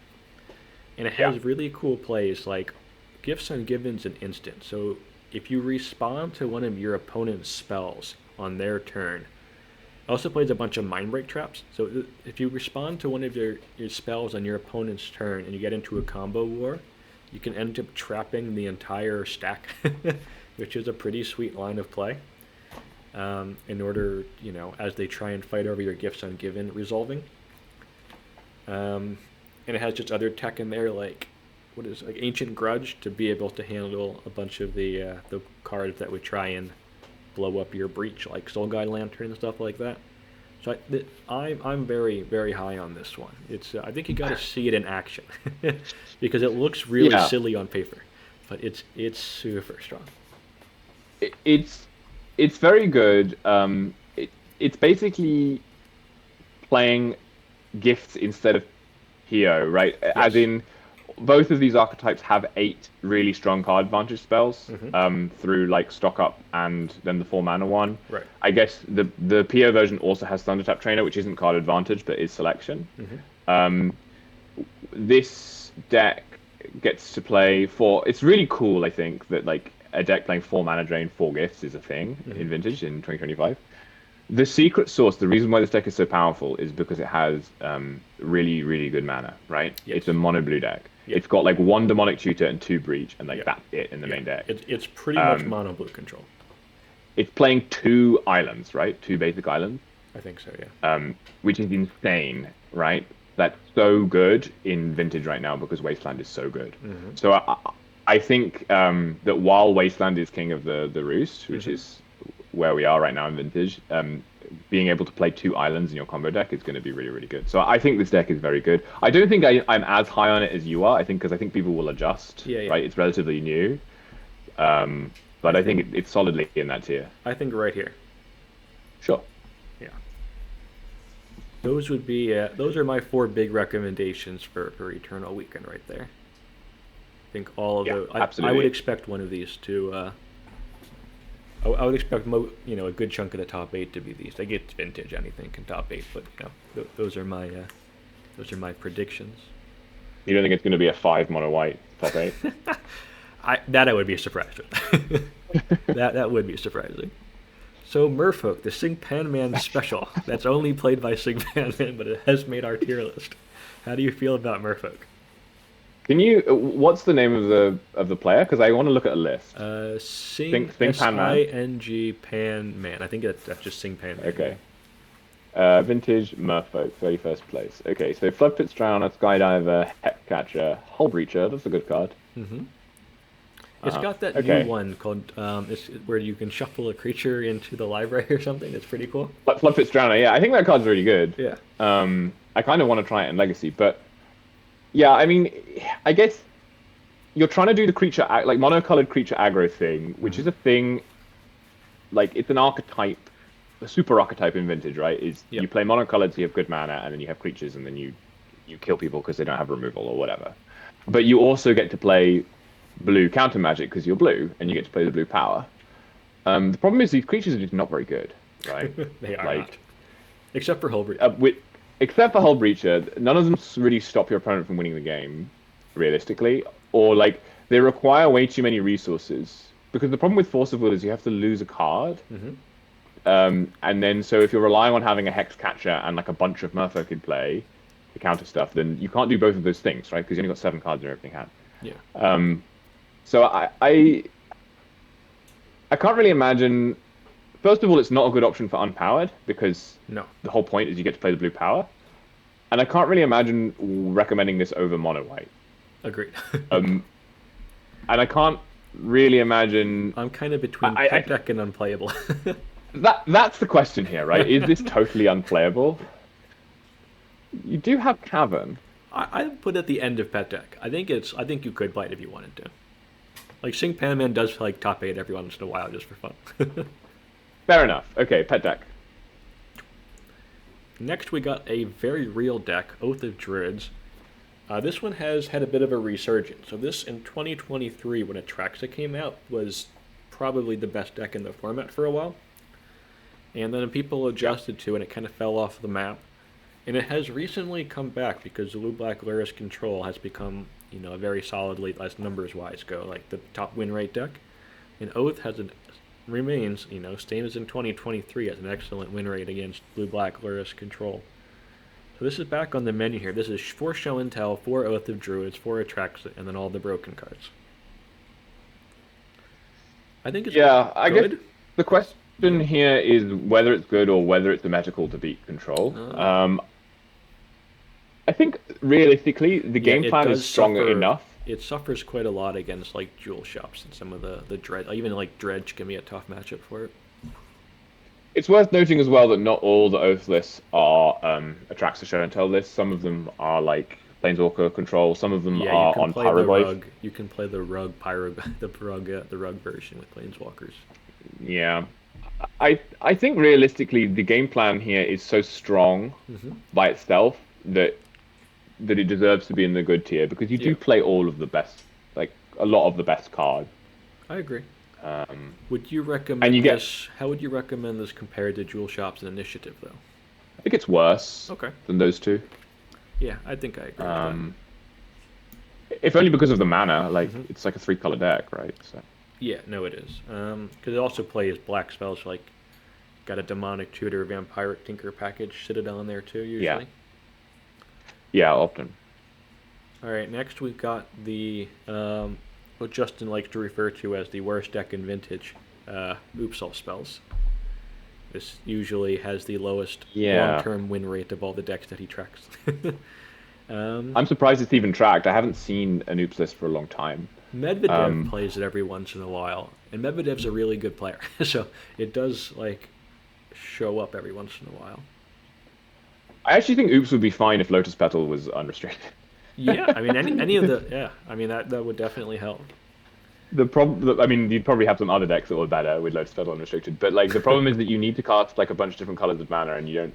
And it has Yeah. really cool plays like gifts ungiven's an instant. So if you respond to one of your opponent's spells on their turn, it also plays a bunch of mind break traps. So if you respond to one of your spells on your opponent's turn and you get into a combo war, you can end up trapping the entire stack, which is a pretty sweet line of play. In order, as they try and fight over your gifts ungiven resolving. And it has just other tech in there like Ancient Grudge to be able to handle a bunch of the cards that would try and blow up your breach, like Soul Guide Lantern and stuff like that. So I'm very very high on this one. It's I think you got to see it in action because it looks really Yeah. silly on paper, but it's super strong. It's very good. It's basically playing gifts instead of Hio, right? As Yes. in, both of these archetypes have 8 really strong card advantage spells through like stock up and then the 4 mana one. Right. I guess the PO version also has Thundertap Trainer, which isn't card advantage but is selection. This deck gets to play for. It's really cool, I think, that like a deck playing 4 mana drain, 4 gifts is a thing in Vintage in 2025. The secret sauce, the reason why this deck is so powerful is because it has really, really good mana, right? Yes. It's a mono blue deck. Yep. It's got like 1 Demonic Tutor and 2 Breach, and like Yep. that's it in the main deck. It's pretty much mono blue control. It's playing 2 islands, right? 2 basic islands, I think so, yeah. which is insane, right? That's so good in Vintage right now because Wasteland is so good. So I think that while Wasteland is king of the Roost, which is where we are right now in Vintage, being able to play 2 islands in your combo deck is going to be really, really good. So I think this deck is very good. I don't think I'm as high on it as you are. I think because I think people will adjust. Yeah, yeah. Right, it's relatively new, but I think it's solidly in that tier. I think right here. Sure. Yeah. Those would be those are my 4 big recommendations for Eternal Weekend right there. I think all of Yeah, those. I absolutely. would expect one of these to. I would expect a good chunk of the top 8 to be these. I get Vintage, anything can top 8, but those are my predictions. You don't think it's going to be a 5 mono white top 8? I would be surprised with. That would be surprising. So Merfolk, the Sing Pan Man special. That's only played by Sing Pan Man, but it has made our tier list. How do you feel about Merfolk? Can you? What's the name of the player? Because I want to look at a list. Sing Sing Pan Man? S-I-N-G Pan Man. I think that's just Sing Pan Man. Okay. Vintage Merfolk, 31st place. Okay, so Floodpits Drowner, Skydiver, Hepcatcher, Hull Breacher. That's a good card. It's got that okay. new one called where you can shuffle a creature into the library or something. That's pretty cool. Floodpits Drowner, yeah, I think that card's really good. Yeah. I kind of want to try it in Legacy, but yeah, I mean, I guess you're trying to do the creature like monocolored creature aggro thing, which is a thing. Like it's an archetype, a super archetype in Vintage, right? Is Yep. you play monocolored, so you have good mana, and then you have creatures, and then you kill people because they don't have removal or whatever. But you also get to play blue counter magic because you're blue, and you get to play the blue power. The problem is these creatures are just not very good, right? They are like, not. Except for Hullbreach. except for Hull Breacher, none of them really stop your opponent from winning the game, realistically. Or like they require way too many resources. Because the problem with Force of Will is you have to lose a card. And then so if you're relying on having a Hex Catcher and like a bunch of Merfolk in play to counter stuff, then you can't do both of those things, right? Because you only got 7 cards in your opening hand. Yeah. So I can't really imagine. First of all, it's not a good option for unpowered because No. the whole point is you get to play the blue power, and I can't really imagine recommending this over mono white. Agreed. And I can't really imagine I'm kind of between I- pet deck and unplayable. that's the question here, right? Is this totally unplayable? You do have Cavern. I put it at the end of pet deck. I think you could play it if you wanted to. Like Sing Pan Man does like top 8 every once in a while just for fun. Fair enough. Okay, pet deck. Next, we got a very real deck, Oath of Druids. This one has had a bit of a resurgence. So this in 2023, when Atraxa came out, was probably the best deck in the format for a while. And then people adjusted to it, and it kind of fell off the map. And it has recently come back because Blue Black Lyris Control has become, a very solidly, as numbers wise go, like the top win rate deck. And Oath remains, same as in 2023, as an excellent win rate against Blue Black Lyris Control. So this is back on the menu here. This is 4 Show and Tell, 4 Oath of Druids, 4 Atraxa, and then all the broken cards. I think it's I good. guess the question here is whether it's good or whether it's a medical to beat control. I think realistically the game plan is stronger enough. It suffers quite a lot against like jewel shops and some of the dredge. Even like dredge can be a tough matchup for it. It's worth noting as well that not all the Oath lists are Atraxa Show and Tell lists. Some of them are like Planeswalker control. Some of them are on Pyroglaive. You can play the rug the rug version with Planeswalkers. Yeah, I think realistically the game plan here is so strong by itself that it deserves to be in the good tier because you do play all of the best, like a lot of the best cards. I agree. Would you recommend this? How would you recommend this compared to Jewel Shops and Initiative, though? I think it's worse than those two. Yeah, I think I agree. If only because of the mana, like it's like a 3-color deck, right? So. Yeah, no, it is. Because it also plays black spells, like got a Demonic Tutor, Vampiric Tinker package, Citadel in there too, usually. Yeah, often. All right, next we've got the what Justin likes to refer to as the worst deck in Vintage, Oops All spells. This usually has the lowest long-term win rate of all the decks that he tracks. I'm surprised it's even tracked. I haven't seen an Oops list for a long time. Medvedev plays it every once in a while, and Medvedev's a really good player, so it does like show up every once in a while. I actually think Oops would be fine if Lotus Petal was unrestricted. Yeah, I mean any of the I mean that would definitely help. I mean, you'd probably have some other decks that were better with Lotus Petal unrestricted, but like the problem is that you need to cast like a bunch of different colors of mana, and you don't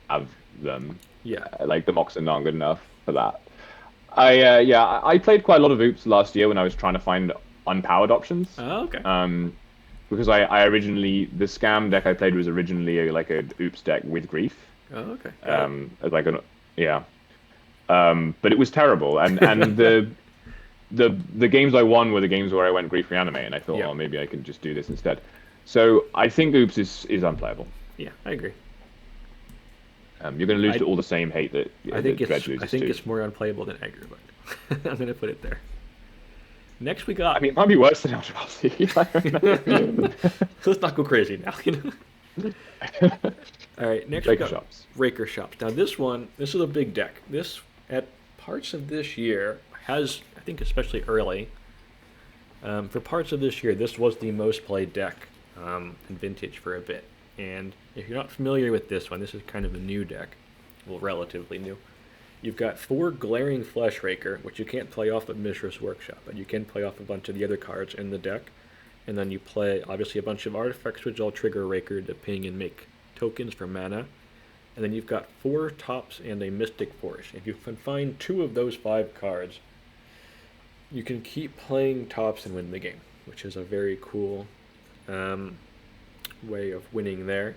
have them. Yeah, like the Moxen aren't good enough for that. I played quite a lot of Oops last year when I was trying to find unpowered options. Oh, okay. Because I originally the scam deck I played was originally like a Oops deck with Grief. Oh, okay. As like but it was terrible, and the games I won were the games where I went Grief Reanimate, and I thought, oh, maybe I can just do this instead. So I think Oops is unplayable. Yeah, I agree. You're going to lose to all the same hate that Dredge loses to. I think it's more unplayable than Egger, but I'm going to put it there. Next we got. I mean, it might be worse than Eldrazi. Let's not go crazy now. All right, next we got Raker Shops. Now this is a big deck. This at parts of this year has, I think, especially early. For parts of this year, this was the most played deck in Vintage for a bit. And if you're not familiar with this one, this is kind of a new deck. Well, relatively new. You've got 4 Glaring Fleshraker, which you can't play off of Mishra's Workshop, but you can play off a bunch of the other cards in the deck. And then you play, obviously, a bunch of artifacts, which all trigger Raker to ping and make tokens for mana. And then you've got 4 Tops and a Mystic Force. If you can find 2 of those 5 cards, you can keep playing Tops and win the game, which is a very cool way of winning there.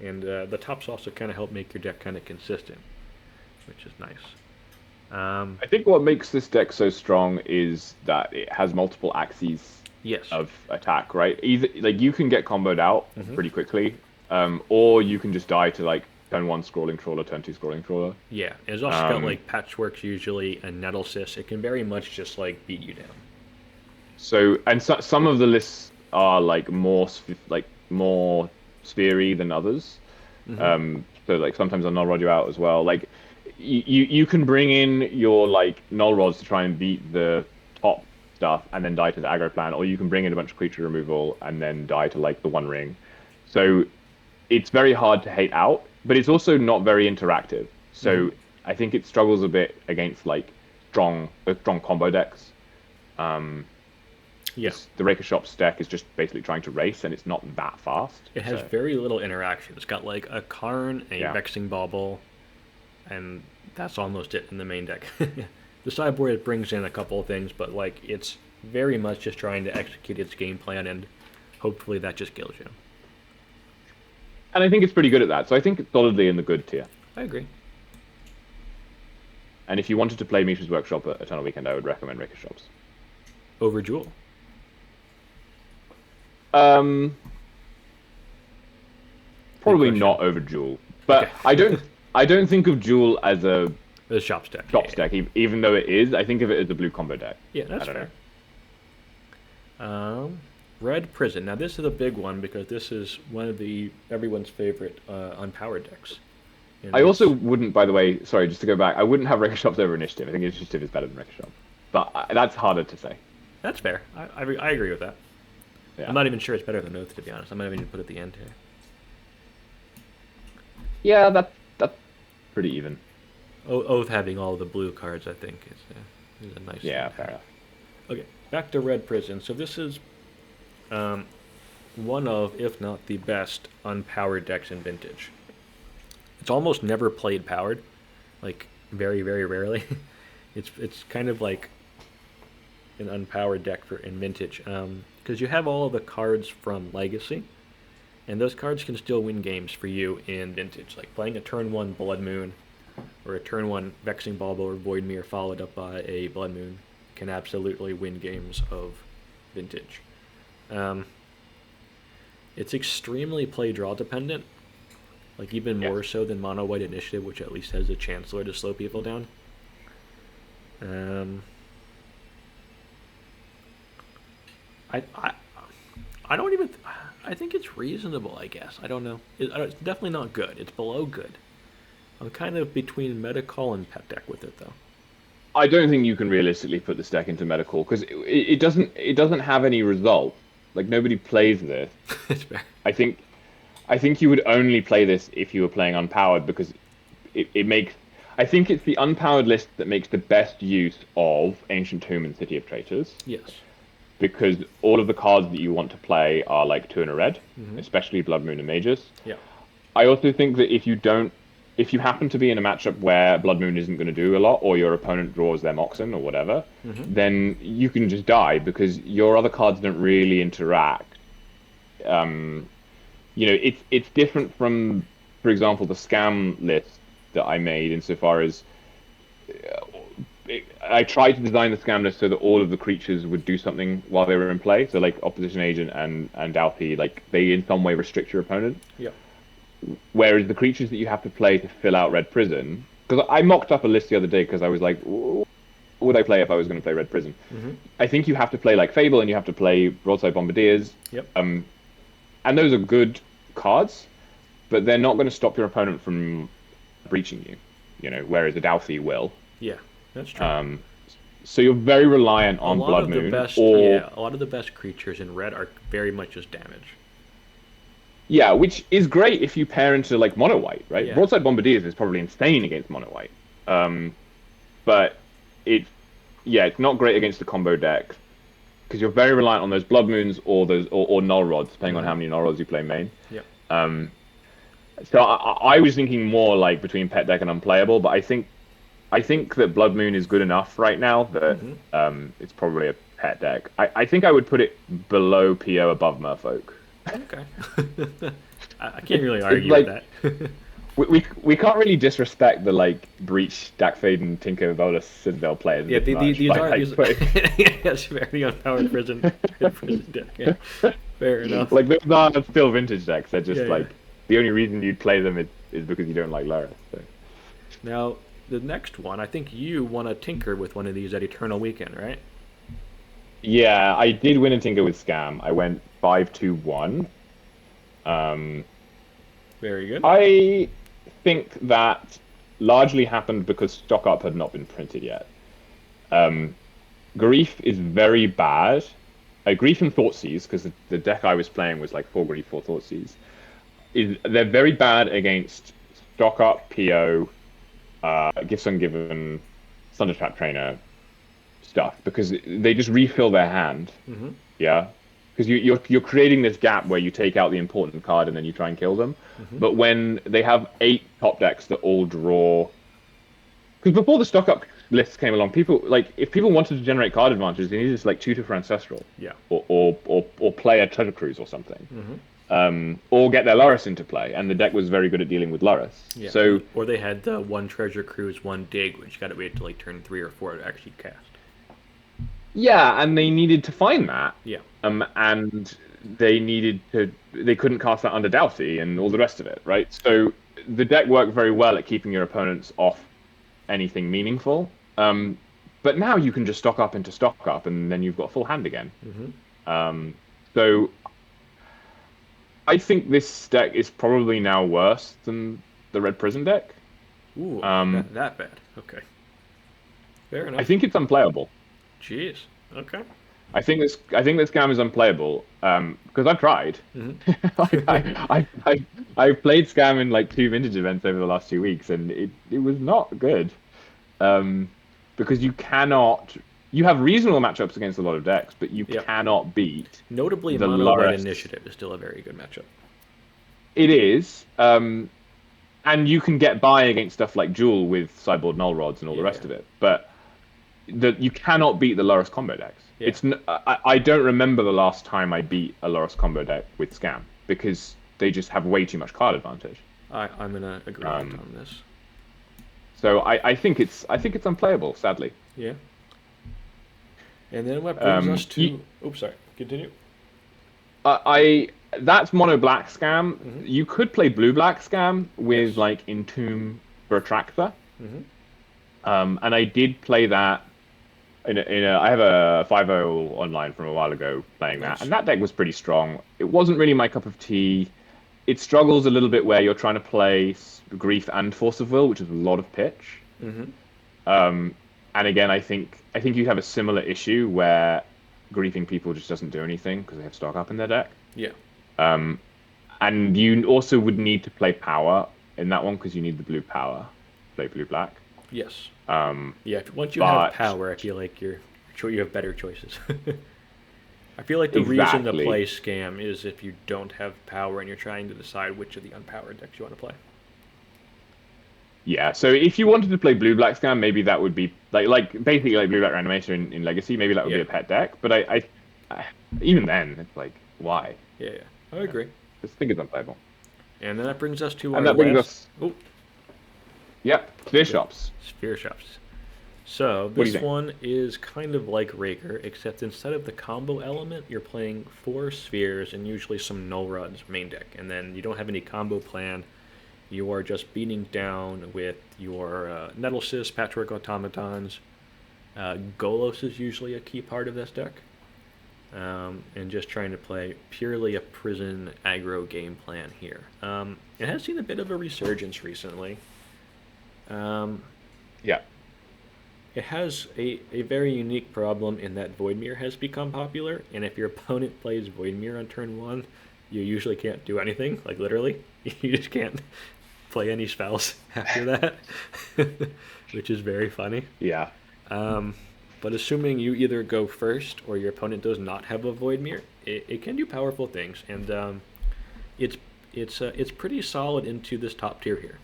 And the Tops also kind of help make your deck kind of consistent, which is nice. I think what makes this deck so strong is that it has multiple axes of attack, right? Either like you can get comboed out pretty quickly, or you can just die to like turn 1 Scrolling Trawler, turn 2 Scrolling Trawler. Yeah, it's also got like Patchworks usually and Nettlesys. It can very much just like beat you down. So some of the lists are like more sphery than others. So like sometimes I'll null rod you out as well. Like you can bring in your like null rods to try and beat the top stuff and then die to the aggro plan, or you can bring in a bunch of creature removal and then die to like the One Ring. So it's very hard to hate out, but it's also not very interactive. So I think it struggles a bit against like strong combo decks. Um, Yeah, the Raker Shop's deck is just basically trying to race, and it's not that fast. it has So very little interaction. It's got like a Karn, a yeah, Vexing Bauble, and that's almost it in the main deck. The sideboard it brings in a couple of things, but like it's very much just trying to execute its game plan, and hopefully that just kills you. and I think it's pretty good at that. So I think it's solidly in the good tier. I agree. And if you wanted to play Mishra's Workshop at Eternal Weekend, I would recommend Raker Shops. Over Jewel. Um, Probably question. not over Jewel, but Okay. I don't think of Jewel as a The shop deck. Shops deck, even though it is. I think of it as a blue combo deck. Yeah, that's I don't fair. Red Prison. Now this is a big one because this is one of the everyone's favorite unpowered decks. And I also it's- wouldn't, by the way, sorry, just to go back, I wouldn't have Raker Shops over Initiative. I think Initiative is better than Raker Shop, but that's harder to say. that's fair. I agree with that. Yeah. I'm not even sure it's better than Oath, to be honest. I might even put it at the end here. Yeah, that's pretty even. Oath having all the blue cards, I think, is a nice. Yeah, fair enough. Okay, back to Red Prison. So this is one of, if not the best, unpowered decks in Vintage. It's almost never played powered, like very, very rarely. It's kind of like an unpowered deck in Vintage, because you have all of the cards from Legacy, and those cards can still win games for you in Vintage. Like playing a turn 1 Blood Moon, or a turn 1 Vexing Bauble or Void Mirror followed up by a Blood Moon can absolutely win games of Vintage. It's extremely play draw dependent, like even Yes. more so than Mono White Initiative, which at least has a Chancellor to slow people down. I, I, I don't even. I think it's reasonable. I guess I don't know. It's definitely not good. It's below good. I'm kind of between Metacall and Pet Deck with it though. I don't think you can realistically put this deck into Medical because it doesn't have any result. Like nobody plays this. It's fair. I think you would only play this if you were playing unpowered because it makes. I think it's the unpowered list that makes the best use of Ancient Tomb and City of Traitors Yes. because all of the cards that you want to play are like 2 and a red, especially Blood Moon and Mages. Yeah. I also think that if you happen to be in a matchup where Blood Moon isn't going to do a lot, or your opponent draws their Moxen or whatever, then you can just die because your other cards don't really interact. It's different from, for example, the scam list that I made insofar as I tried to design the scam list so that all of the creatures would do something while they were in play. So like Opposition Agent and Dalpy, like they in some way restrict your opponent. Yeah. Whereas the creatures that you have to play to fill out Red Prison, because I mocked up a list the other day because I was like, what would I play if I was going to play Red Prison? I think you have to play like Fable and you have to play Broadside Bombardiers. Yep. And those are good cards, but they're not going to stop your opponent from breaching you. Whereas a Dalphy will. Yeah. That's true. So you're very reliant A on lot Blood of Moon, the best, or a lot of the best creatures in red are very much just damage. yeah, which is great if you pair into like Mono White, right? Yeah. Broadside Bombardiers is probably insane against Mono White, but it's not great against the combo deck because you're very reliant on those Blood Moons or those or Null Rods, depending on how many Null Rods you play main. Yep. So I was thinking more like between Pet Deck and Unplayable, but I think that Blood Moon is good enough right now that it's probably a Pet Deck. I think I would put it below PO, above Merfolk. Okay. I can't really argue like- with that. We can't really disrespect the like Breach, Dakfade, and Tinker Volus Citadel players. Yeah, this much these by, are like, these. putting- Yes, very unpowered prison deck. Yeah. Fair enough. like those are still vintage decks. They're just Yeah, like the only reason you'd play them is because you don't like Loris. So. Now, the next one, I think you want to tinker with one of these at Eternal Weekend, right? Yeah, I did win a Tinker with Scam. I went 5-2-1. Very good. I think that largely happened because Stock Up had not been printed yet. Grief is very bad. Grief and Thoughtseize, because the deck I was playing was like 4 Grief, 4 Thoughtseize. They're very bad against Stock Up, PO, Gifts Ungiven, Thundertrap Trainer stuff because they just refill their hand. Hmm. Yeah, because you're creating this gap where you take out the important card and then you try and kill them. Hmm. But when they have 8 top decks that all draw, because before the stock up lists came along, people like if people wanted to generate card advantages, they needed to like tutor for Ancestral Yeah. or play a Treasure Cruise or something. Hmm. Or get their Lurrus into play, and the deck was very good at dealing with Lurrus. Yeah. So Or they had the one Treasure Cruise, one Dig, which you got to wait till like turn 3 or 4 to actually cast. yeah, and they needed to find that, Yeah. and they couldn't cast that under Doughty and all the rest of it, right? So the deck worked very well at keeping your opponents off anything meaningful. But now you can just stock up into stock up, and then you've got full hand again. Hmm. So I think this deck is probably now worse than the Red Prison deck. Ooh, Um, that bad. Okay. Fair I enough. think it's unplayable. Jeez. Okay. I think this game is unplayable because I've tried. Hmm. I've played Scam in like 2 vintage events over the last 2 weeks, and it was not good. Um, because you have reasonable matchups against a lot of decks, but you Yep. cannot beat Notably, the Mono Red Lurrus. Initiative is still a very good matchup. It is, and you can get by against stuff like Jewel with sideboard null rods and all the Yeah. rest of it, but you cannot beat the Lurrus combo decks. Yeah. I don't remember the last time I beat a Lurrus combo deck with Scam because they just have way too much card advantage. I'm gonna agree on this. So I think it's unplayable, sadly. Yeah. And then what brings us to? You, Oops, sorry. Continue. I that's mono black Scam. Hmm. You could play blue black Scam with Yes. like Entomb Retractor. Hmm. And I did play that I have a 5.0 online from a while ago playing that, Nice. and that deck was pretty strong. It wasn't really my cup of tea. It struggles a little bit where you're trying to play Grief and Force of Will, which is a lot of pitch. Hmm. Um, and again, I think you have a similar issue where griefing people just doesn't do anything because they have stock up in their deck. Yeah. And you also would need to play power in that one because you need the blue power, play blue black. Yes. Um, Yeah. Once you have but power, I feel like you have better choices. I feel like the reason to exactly. play Scam is if you don't have power and you're trying to decide which of the unpowered decks you want to play. Yeah, so if you wanted to play blue black Scam, maybe that would be like basically like blue black Reanimator in Legacy. Maybe that would be Yeah. a pet deck. But I even then, it's like why? Yeah. Yeah. I agree. Just think it's unplayable. And then that brings us to And our that brings last. us, Oh, yep, Clear Shops. Sphere Shops. So What do you this think? one is kind of like Raker, except instead of the combo element, you're playing 4 spheres and usually some null rods main deck, and then you don't have any combo plan. You are just beating down with your Nettlesys, Patchwork Automatons. Golos is usually a key part of this deck, and just trying to play purely a prison aggro game plan here. It has seen a bit of a resurgence recently. Um, Yeah, It has a very unique problem in that Voidmere has become popular, and if your opponent plays Voidmere on turn 1, you usually can't do anything, like literally. You just can't play any spells after that, which is very funny. yeah. But assuming you either go first or your opponent does not have a Voidmere, it can do powerful things, and it's it's pretty solid into this top tier here.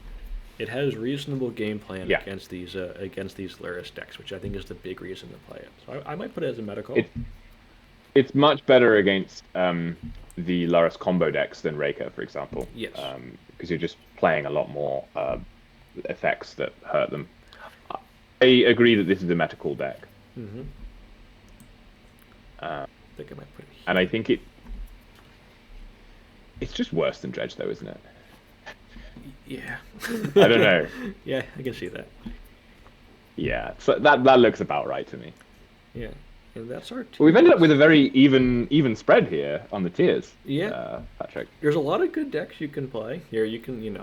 It has reasonable game plan Yeah. against these Lurrus decks, which I think is the big reason to play it. So I might put it as a medical. It it's much better against the Lurrus combo decks than Raker, for example. Yes. Because you're just playing a lot more effects that hurt them. I agree that this is a meta-cool deck. Hmm. Uh, I think I might put it here. And I think it's just worse than Dredge, though, isn't it? Yeah. I don't know. Yeah, I can see that. Yeah, so that looks about right to me. Yeah, and that's our. Well, we've ended up tiers. with a very even spread here on the tiers. Yeah. Patrick. There's a lot of good decks you can play here.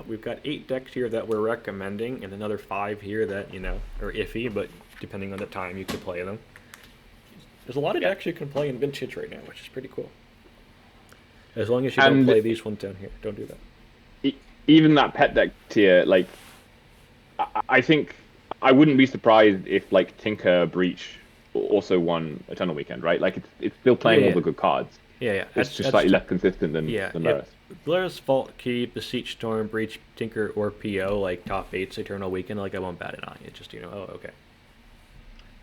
We've got 8 decks here that we're recommending, and another 5 here that are iffy, but depending on the time you could play them. There's a lot of decks you can play in Vintage right now, which is pretty cool. As long as you don't And play these ones down here, don't do that. Even that pet deck tier, like I think I wouldn't be surprised if like Tinker Breach also won Eternal Weekend, right? Like it's still Yeah, playing all yeah, the good cards. yeah. It's just slightly less consistent than Yeah. If Lurrus. Blair's Fault Key, Beseech Storm, Breach, Tinker, or PO like top eight's Eternal Weekend, like I won't bat an eye. It's just oh okay.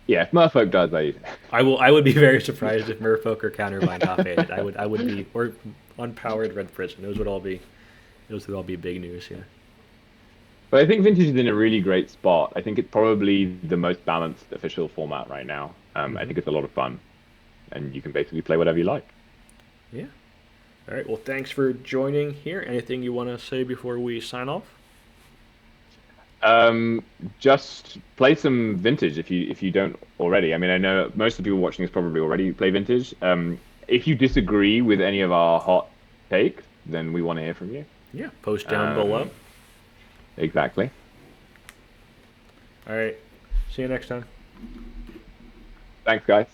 Yeah, if Merfolk does, I I would be very surprised if Merfolk or Counterbind top eight. I would be or unpowered Red Prison. Those would all be big news. Yeah. but I think Vintage is in a really great spot. I think it's probably the most balanced official format right now. I Hmm. think it's a lot of fun, and you can basically play whatever you like. Yeah. All right. Well, thanks for joining here. Anything you want to say before we sign off? Um, just play some Vintage if you don't already. I mean, I know most of the people watching this probably already play Vintage. If you disagree with any of our hot takes, then we want to hear from you. Yeah. Post down below. Um, exactly. All right. See you next time. Thanks, guys.